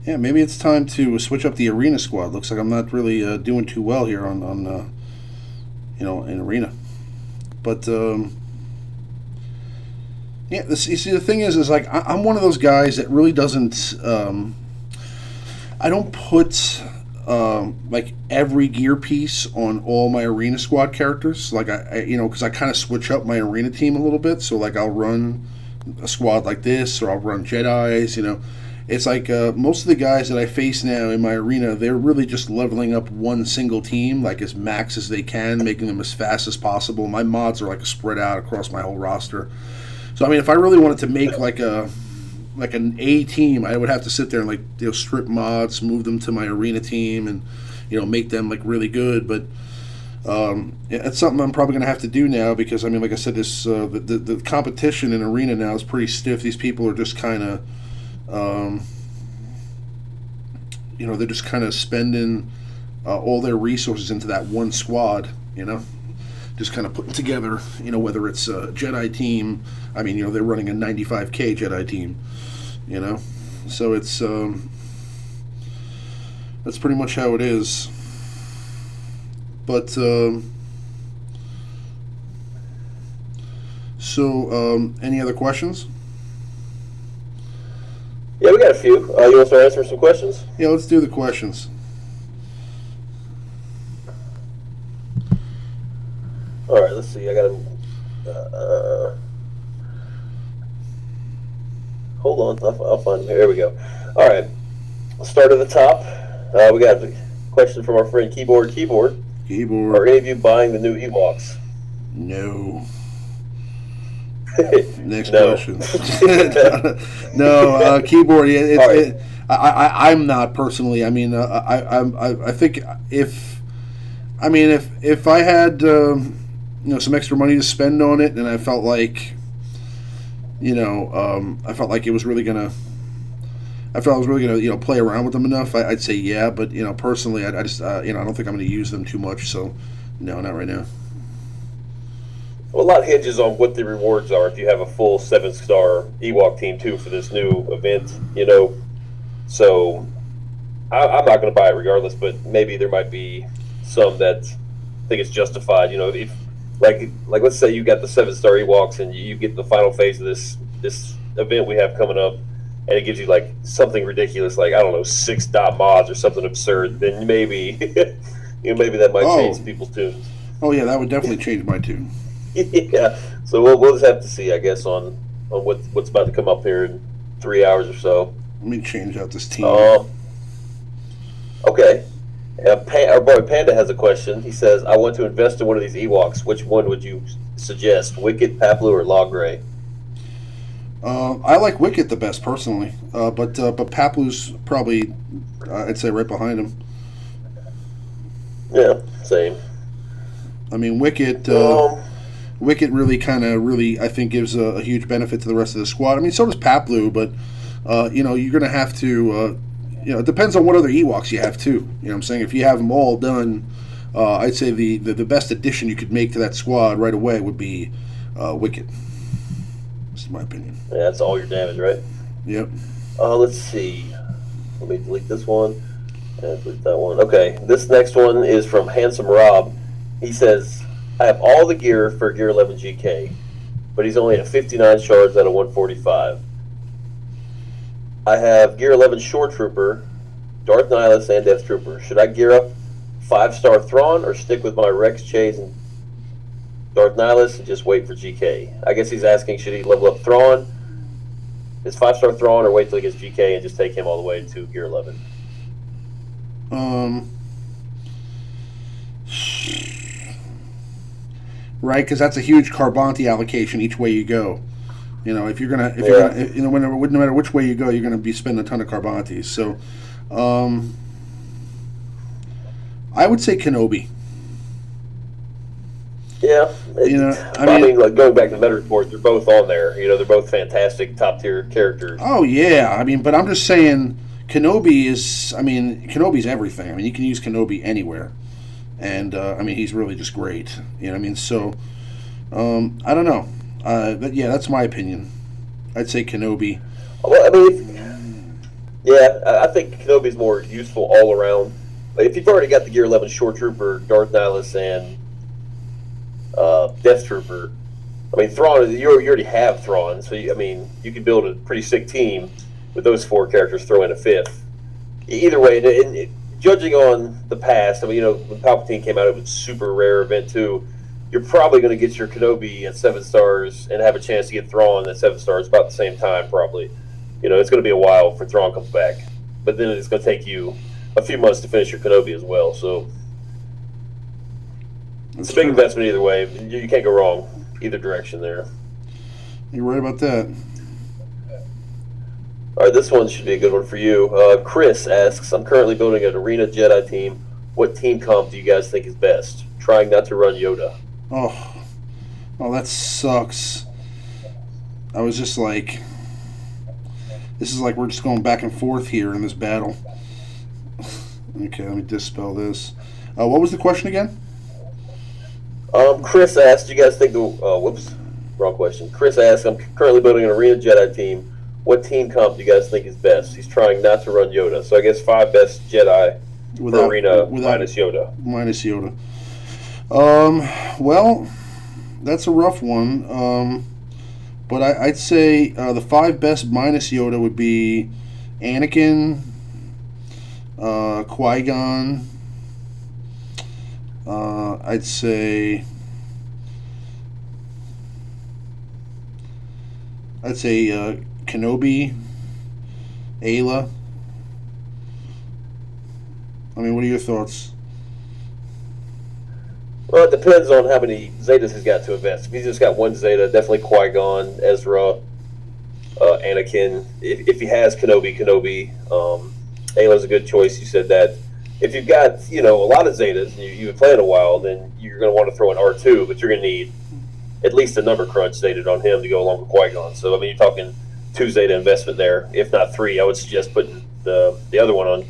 A: Yeah, maybe it's time to switch up the arena squad. Looks like I'm not really doing too well here on you know, in arena. But yeah, you see, the thing is like I'm one of those guys that really doesn't. I don't put like every gear piece on all my arena squad characters. Like I you know, because I kind of switch up my arena team a little bit. So like I'll run a squad like this, or I'll run Jedis. You know. It's like most of the guys that I face now in my arena, they're really just leveling up one single team, like as max as they can, making them as fast as possible. My mods are like spread out across my whole roster. So I mean, if I really wanted to make like an A team, I would have to sit there and like, you know, strip mods, move them to my arena team, and you know, make them like really good. But it's something I'm probably going to have to do now because I mean, like I said, this the competition in arena now is pretty stiff. These people are just kind of you know, they're just kind of spending all their resources into that one squad, you know, just kind of putting together, you know, whether it's a Jedi team. I mean, you know, they're running a 95K Jedi team, you know, so it's that's pretty much how it is. But so any other questions?
B: Yeah, we got a few. You want to start answering some questions?
A: Yeah, let's do the questions.
B: All right, let's see. I got to... hold on. I'll find them here. Here we go. All right. Let's start at the top. We got a question from our friend Keyboard. Are any of you buying the new Ewoks?
A: No. Next question. No, Keyboard. Yeah, I'm not personally. I mean, I think if I had you know, some extra money to spend on it, and I felt like, you know, I felt like it was really gonna. I felt I was really gonna, you know, play around with them enough. I'd say yeah, but you know, personally, I just you know, I don't think I'm gonna use them too much. So, no, not right now.
B: Well, a lot hinges on what the rewards are if you have a full 7-star Ewok team, too, for this new event, you know. So, I'm not going to buy it regardless, but maybe there might be some that think it's justified. You know, if like let's say you got the 7-star Ewoks and you get the final phase of this event we have coming up, and it gives you, like, something ridiculous, like, I don't know, 6 dot mods or something absurd, then maybe, you know, maybe that might change people's tunes.
A: Oh, yeah, that would definitely change my tune.
B: Yeah, so we'll just have to see, I guess, on what's about to come up here in 3 hours or so.
A: Let me change out this team.
B: Okay. Our boy Panda has a question. He says, I want to invest in one of these Ewoks. Which one would you suggest, Wicket, Paplu, or Logray?
A: I like Wicket the best, personally. But Paplu's probably, I'd say, right behind him.
B: Yeah, same.
A: I mean, Wicket really I think, gives a huge benefit to the rest of the squad. I mean, so does Paplu, but, you know, you're going to have to, you know, it depends on what other Ewoks you have, too. You know what I'm saying? If you have them all done, I'd say the best addition you could make to that squad right away would be Wicket. That's my opinion.
B: Yeah, that's all your damage, right?
A: Yep.
B: Let's see. Let me delete this one and delete that one. Okay, this next one is from Handsome Rob. He says, I have all the gear for Gear 11 GK, but he's only at 59 shards out of 145. I have Gear 11 Shore Trooper, Darth Nihilus, and Death Trooper. Should I gear up 5-star Thrawn or stick with my Rex Chase and Darth Nihilus and just wait for GK? I guess he's asking, should he level up Thrawn, his 5-star Thrawn, or wait till he gets GK and just take him all the way to Gear 11?
A: right? Because that's a huge Carbonti allocation each way you go. You know, if you're gonna, you know, no matter which way you go, you're gonna be spending a ton of Carbontis. So, I would say Kenobi.
B: Yeah,
A: you know,
B: I mean, like going back to Veteran Force, they're both on there. You know, they're both fantastic, top tier characters.
A: Oh yeah, I mean, but I'm just saying, Kenobi is. I mean, Kenobi's everything. I mean, you can use Kenobi anywhere, and I mean, he's really just great. You know what I mean? So, I don't know. But yeah, that's my opinion. I'd say Kenobi.
B: Well, I mean, I think Kenobi's more useful all around. Like if you've already got the Gear 11 Short Trooper, Darth Nihilus, and Death Trooper, I mean, Thrawn, you already have Thrawn, so I mean, you could build a pretty sick team with those 4 characters, throw in a 5th. Either way, and judging on the past, I mean, you know, when Palpatine came out, it was a super rare event too. You're probably going to get your Kenobi at 7 stars and have a chance to get Thrawn at 7 stars about the same time, probably. You know, it's going to be a while before Thrawn comes back. But then it's going to take you a few months to finish your Kenobi as well. So it's a big investment either way. You can't go wrong either direction there.
A: You're right about that.
B: All right, this one should be a good one for you. Chris asks, I'm currently building an Arena Jedi team. What team comp do you guys think is best? Trying not to run Yoda.
A: Oh, that sucks. I was just like, this is like we're just going back and forth here in this battle. Okay, let me dispel this. What was the question again?
B: Chris asked, do you guys think the... whoops, wrong question. Chris asked, I'm currently building an Arena Jedi team. What team comp do you guys think is best? He's trying not to run Yoda. So I guess 5 best Jedi for Arena minus Yoda.
A: Minus Yoda. Well, that's a rough one. But I'd say the 5 best minus Yoda would be Anakin, Qui-Gon. I'd say Kenobi, Ayla. I mean, what are your thoughts?
B: Well, it depends on how many Zetas he's got to invest. If he's just got 1 Zeta, definitely Qui-Gon, Ezra, Anakin. If he has Kenobi. Ayla's a good choice. You said that. If you've got, you know, a lot of Zetas and you've been playing a while, then you're going to want to throw in R2, but you're going to need at least a number crunch Zeta on him to go along with Qui-Gon. So, I mean, you're talking 2 Zeta investment there, if not 3. I would suggest putting the other one on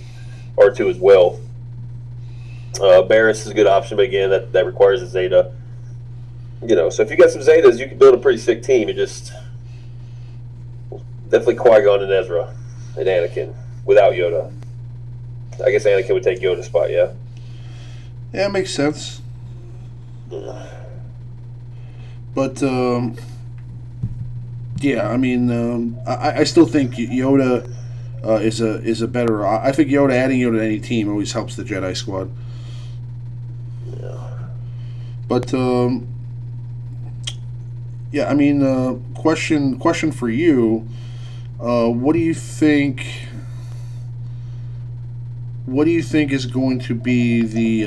B: R2 as well. Barris is a good option, but again, that requires a Zeta. You know, so if you got some Zetas, you can build a pretty sick team. You just definitely Qui-Gon and Ezra and Anakin without Yoda. I guess Anakin would take Yoda's spot, yeah.
A: Yeah, it makes sense. But yeah, I mean, I still think Yoda is a better. I think adding Yoda to any team always helps the Jedi squad. But yeah, I mean, question for you: what do you think? What do you think is going to be the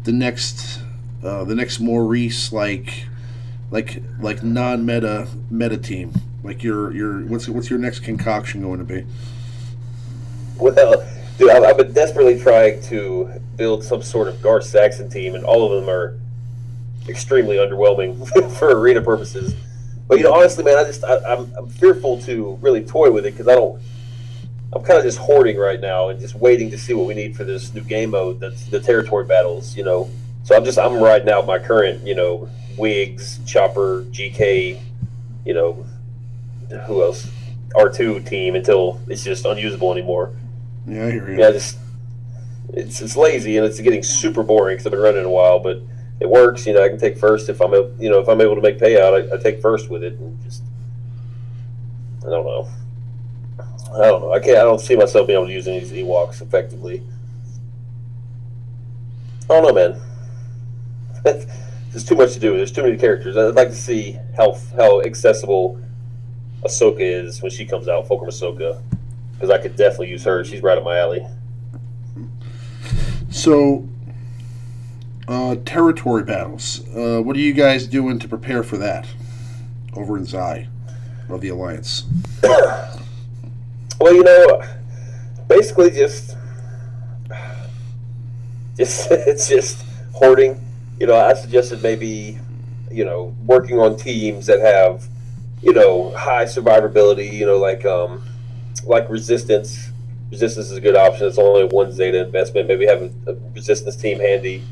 A: next Maurice like non-meta team? Like what's your next concoction going to be?
B: Well, dude, I've been desperately trying to build some sort of Garth Saxon team, and all of them are extremely underwhelming for arena purposes. But you know, honestly, man, I'm fearful to really toy with it because I'm kind of just hoarding right now and just waiting to see what we need for this new game mode. That's the territory battles, you know. So I'm riding out my current, you know, Wigs, Chopper, GK, you know, who else? R2 team until it's just unusable anymore.
A: Yeah, I hear you.
B: Yeah, it's lazy and it's getting super boring because I've been running a while, but it works. You know, I can take first if I'm able to make payout. I take first with it and just I don't know. I don't see myself being able to use any of these Ewoks effectively. I don't know, man. There's too much to do. There's too many characters. I'd like to see how accessible Ahsoka is when she comes out, Fulcrum Ahsoka, because I could definitely use her. She's right up my alley.
A: So, Territory battles. What are you guys doing to prepare for that over in Xi of the Alliance?
B: Well, basically it's just hoarding. I suggested maybe, working on teams that have, high survivability, like resistance. Resistance is a good option. It's only one Zeta investment. Maybe have a resistance team handy.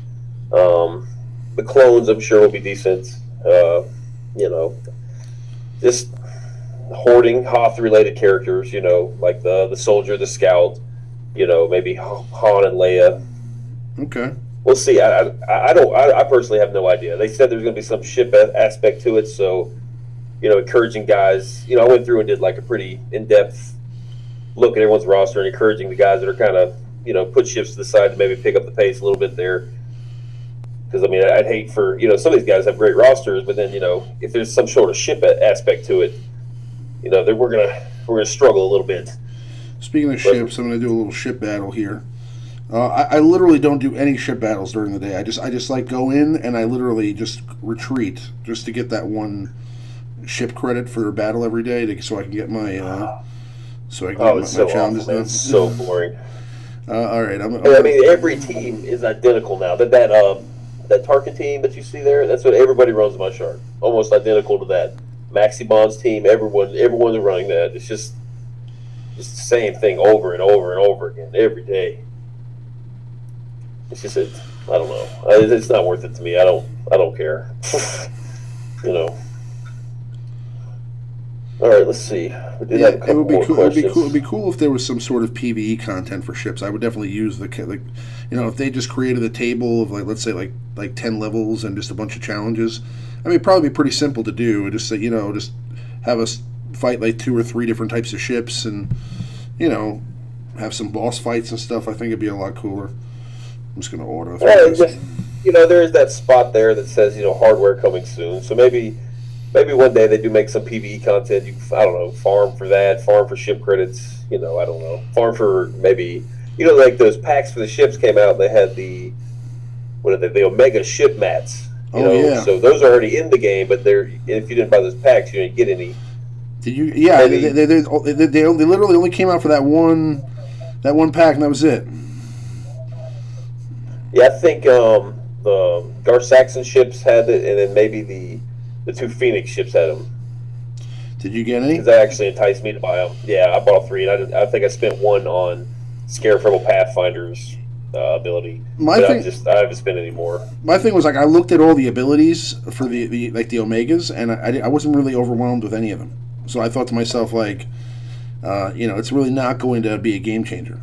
B: The clones, I'm sure, will be decent. Just hoarding Hoth-related characters, like the soldier, the scout, maybe Han and Leia.
A: Okay.
B: We'll see. I personally have no idea. They said there's going to be some ship aspect to it, so encouraging guys. I went through and did like a pretty in-depth look at everyone's roster and encouraging the guys that are kind of put ships to the side to maybe pick up the pace a little bit there. Because I'd hate for some of these guys have great rosters, but then if there's some sort of ship aspect to it, then we're gonna struggle a little bit.
A: Speaking of ships, I'm gonna do a little ship battle here. I literally don't do any ship battles during the day. I just like go in and I literally just retreat just to get that one ship credit for a battle every day, so I can get my my challenges done.
B: It's so boring.
A: All right,
B: every team is identical now. That Tarkin team that you see there, that's what everybody runs my chart. Almost identical to that. Maxi Bond's team, everyone's running that. It's just the same thing over and over and over again every day. It's just I don't know. It's not worth it to me. I don't care. All right, let's see. We did have a couple more questions.
A: It would be cool if there was some sort of PvE content for ships. I would definitely use if they just created a table of let's say like 10 levels and just a bunch of challenges. It'd probably be pretty simple to do. Just say just have us fight like 2 or 3 different types of ships and have some boss fights and stuff. I think it'd be a lot cooler. I'm just gonna auto.
B: There is that spot there that says hardware coming soon. So maybe one day they do make some PvE content. I don't know, farm for that, farm for ship credits. I don't know, farm for maybe like those packs for the ships came out. They had the Omega ship mats.
A: Yeah.
B: So those are already in the game, but if you didn't buy those packs, you didn't get any.
A: Did you? Yeah, they literally only came out for that one pack, and that was it.
B: Yeah, I think the Gar Saxon ships had it, and then maybe the 2 Phoenix ships had them.
A: Did you get any?
B: Because that actually enticed me to buy them. Yeah, I bought 3, and I think I spent 1 on Scarif Rebel Pathfinder's ability. I haven't spent any more.
A: My thing was I looked at all the abilities for the Omegas, and I wasn't really overwhelmed with any of them. So I thought to myself it's really not going to be a game changer.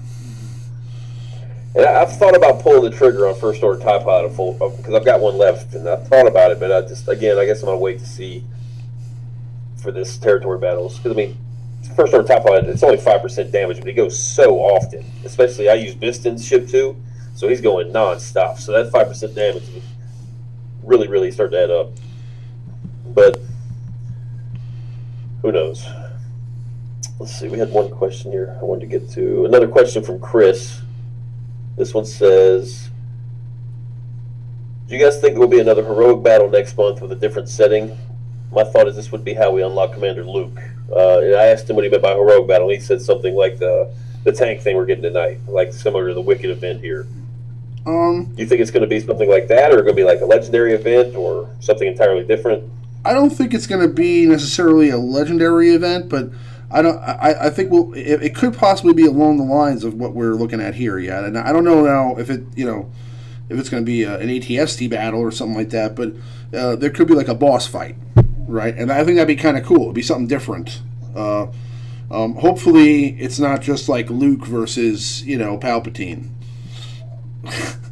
B: And I've thought about pulling the trigger on First Order TIE Pilot because I've got 1 left, and I've thought about it, but I guess I'm going to wait to see for this territory battles. Because, First Order TIE Pilot, it's only 5% damage, but he goes so often. Especially, I use Biston's ship too, so he's going non-stop. So that 5% damage would really, really start to add up. But who knows? Let's see, we had one question here I wanted to get to. Another question from Chris. This one says, do you guys think there will be another heroic battle next month with a different setting? My thought is this would be how we unlock Commander Luke. And I asked him what he meant by heroic battle, and he said something like the tank thing we're getting tonight, like similar to the Wicked event here. Do you think it's going to be something like that, or going to be like a legendary event, or something entirely different?
A: I don't think it's going to be necessarily a legendary event, but I think it could possibly be along the lines of what we're looking at here. Yeah, and I don't know now if it's going to be an ATST battle or something like that, but there could be like a boss fight, right? And I think that'd be kind of cool. It'd be something different. Hopefully, it's not just like Luke versus Palpatine.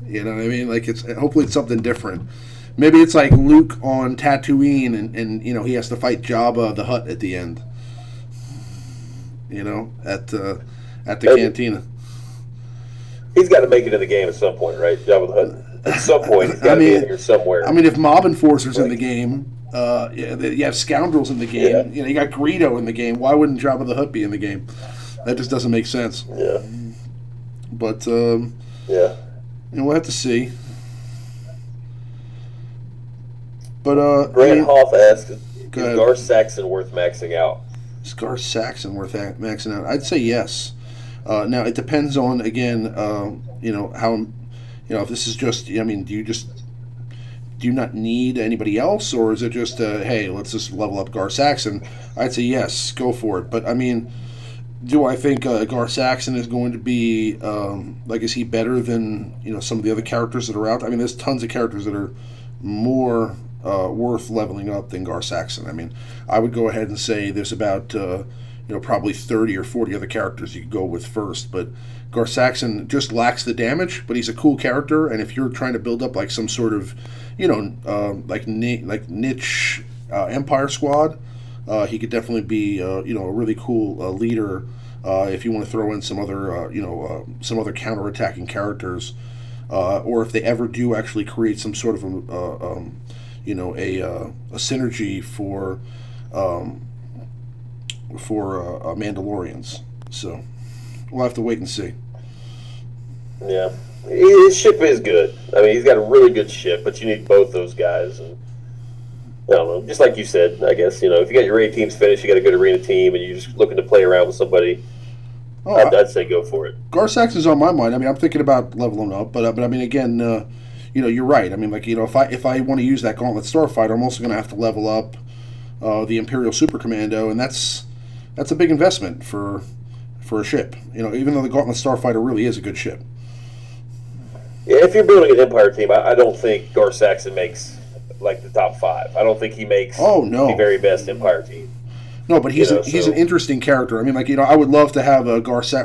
A: You know what I mean? Hopefully it's something different. Maybe it's like Luke on Tatooine, and he has to fight Jabba the Hutt at the end. At the cantina.
B: He's got to make it in the game at some point, right? Jabba the Hutt. At some point, he's got to be in here somewhere.
A: If Mob Enforcer's in the game, you have Scoundrels in the game.
B: Yeah.
A: You got Greedo in the game. Why wouldn't Jabba the Hutt be in the game? That just doesn't make sense.
B: Yeah.
A: But
B: we'll
A: have to see. But
B: Grant Hoff asks, is
A: go ahead.
B: Gar Saxon worth maxing out?
A: Is Gar Saxon worth maxing out? I'd say yes. Now it depends on, again, you know, how, you know, if this is just, I mean, do you not need anybody else, or is it just, hey, let's just level up Gar Saxon? I'd say yes, go for it. But I mean, do I think Gar Saxon is going to be, like, is he better than, you know, some of the other characters that are out? I mean, there's tons of characters that are more worth leveling up than Gar Saxon. I mean, I would go ahead and say there's about, you know, probably 30 or 40 other characters you could go with first, but Gar Saxon just lacks the damage, but he's a cool character, and if you're trying to build up like some sort of, you know, like niche Empire squad, he could definitely be, you know, a really cool leader if you want to throw in some other, you know, some other counter-attacking characters, or if they ever do actually create some sort of, you know, a synergy for Mandalorians. So we'll have to wait and see.
B: Yeah, his ship is good. I mean, he's got a really good ship, but you need both those guys. And I don't know, just like you said, I guess, you know, if you got your A teams finished, you got a good arena team, and you're just looking to play around with somebody, I'd say go for it.
A: Gar Saxon's on my mind. I mean, I'm thinking about leveling up, but I mean, again, you know, you're right. I mean, like, you know, if I want to use that Gauntlet Starfighter, I'm also going to have to level up the Imperial Super Commando, and that's a big investment for a ship. You know, even though the Gauntlet Starfighter really is a good ship.
B: Yeah, if you're building an Empire team, I don't think Gar Saxon makes like the top 5. I don't think he makes the very best Empire team.
A: No, but he's an interesting character. I mean, like, you know, I would love to have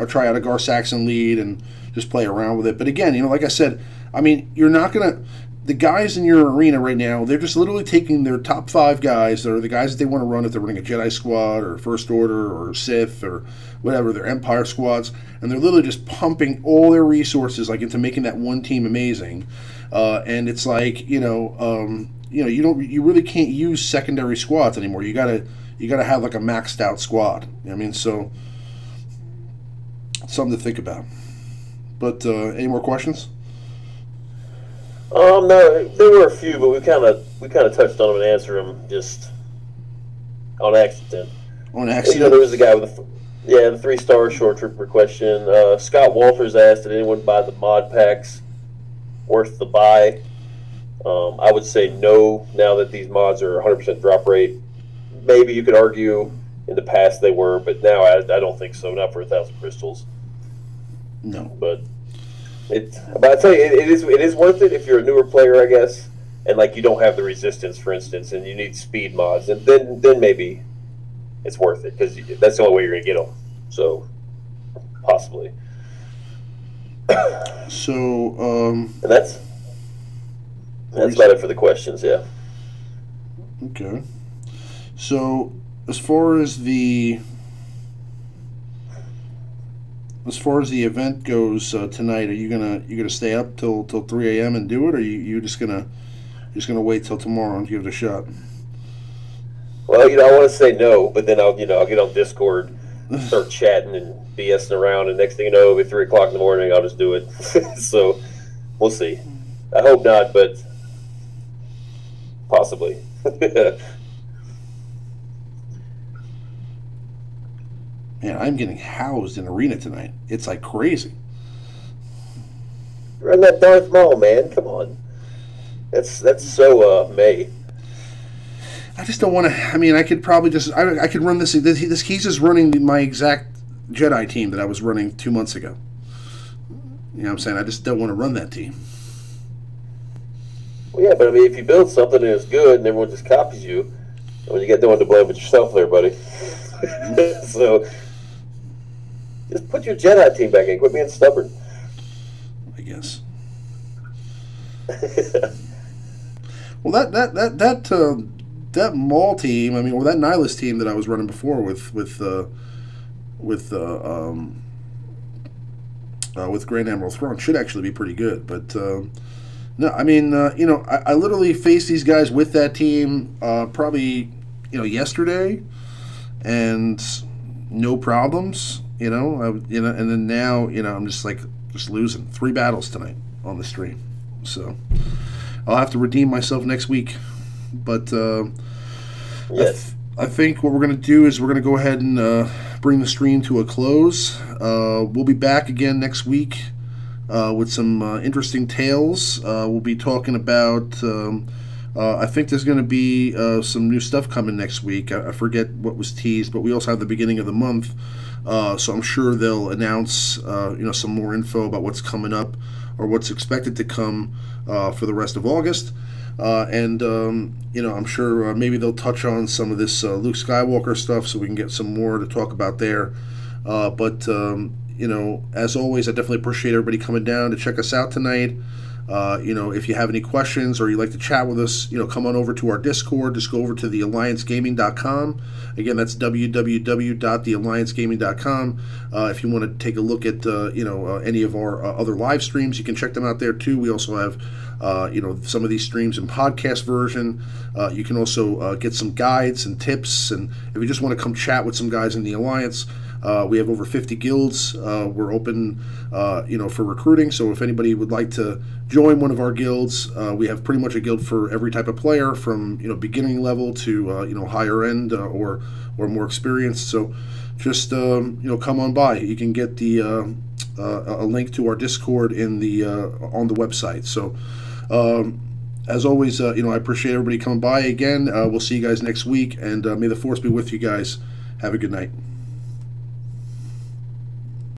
A: try out a Gar Saxon lead and just play around with it. But again, you know, like I said, I mean, you're not gonna. The guys in your arena right now, they're just literally taking their top 5 guys that are the guys that they want to run if they're running a Jedi squad or First Order or Sith or whatever, their Empire squads, and they're literally just pumping all their resources like into making that one team amazing. And it's like, you know, you really can't use secondary squads anymore. You gotta have like a maxed out squad. You know what I mean, so something to think about. But any more questions?
B: No, there were a few, but we kind of touched on them and answered them just on accident.
A: On accident.
B: You know, there was a guy with the 3-star short trooper question. Scott Walters asked, did anyone buy the mod packs? Worth the buy? I would say no. Now that these mods are 100% drop rate, maybe you could argue in the past they were, but now I don't think so. Not for 1,000 crystals.
A: No,
B: but I tell you, it is worth it if you're a newer player, I guess, and like you don't have the resistance, for instance, and you need speed mods, and then maybe it's worth it because that's the only way you're gonna get them. So possibly.
A: So
B: and that's about it for the questions. Yeah.
A: Okay. So as far as the event goes tonight, are you gonna stay up till 3 a.m. and do it, or are you just gonna wait till tomorrow and give it a shot?
B: Well, you know, I want to say no, but then I'll get on Discord, start chatting and BSing around, and next thing you know, it'll be 3 o'clock in the morning. I'll just do it. So we'll see. I hope not, but possibly.
A: Man, I'm getting housed in arena tonight. It's like crazy.
B: Run that Darth Maul, man. Come on. That's so May.
A: I just don't want to. I mean, I could probably just. I could run this. He's just running my exact Jedi team that I was running 2 months ago. You know what I'm saying? I just don't want to run that team.
B: Well, yeah, but I mean, if you build something and it's good and everyone just copies you, well, you got no one to blame but yourself there, buddy. So just put your Jedi team back in. Quit being stubborn.
A: I guess. Well, that Maul team. I mean, or that Nihilist team that I was running before with Grand Admiral Thrawn should actually be pretty good. But no, I mean, you know, I literally faced these guys with that team probably, you know, yesterday, and no problems. You know, and then now, you know, I'm just losing 3 battles tonight on the stream. So I'll have to redeem myself next week. But
B: Yes.
A: I think what we're going to do is we're going to go ahead and bring the stream to a close. We'll be back again next week with some interesting tales. We'll be talking about. I think there's going to be some new stuff coming next week. I forget what was teased, but we also have the beginning of the month, so I'm sure they'll announce some more info about what's coming up or what's expected to come for the rest of August. I'm sure maybe they'll touch on some of this Luke Skywalker stuff, so we can get some more to talk about there. As always, I definitely appreciate everybody coming down to check us out tonight. If you have any questions or you'd like to chat with us, come on over to our Discord. Just go over to thealliancegaming.com. Again, that's www.thealliancegaming.com. If you want to take a look at, any of our other live streams, you can check them out there too. We also have, some of these streams in podcast version. You can also get some guides and tips. And if you just want to come chat with some guys in the Alliance, we have over 50 guilds. We're open, for recruiting. So if anybody would like to join one of our guilds, we have pretty much a guild for every type of player, from beginning level to higher end or more experienced. So just come on by. You can get the a link to our Discord in the on the website. So. As always, I appreciate everybody coming by again. We'll see you guys next week, and may the force be with you guys. Have a good night.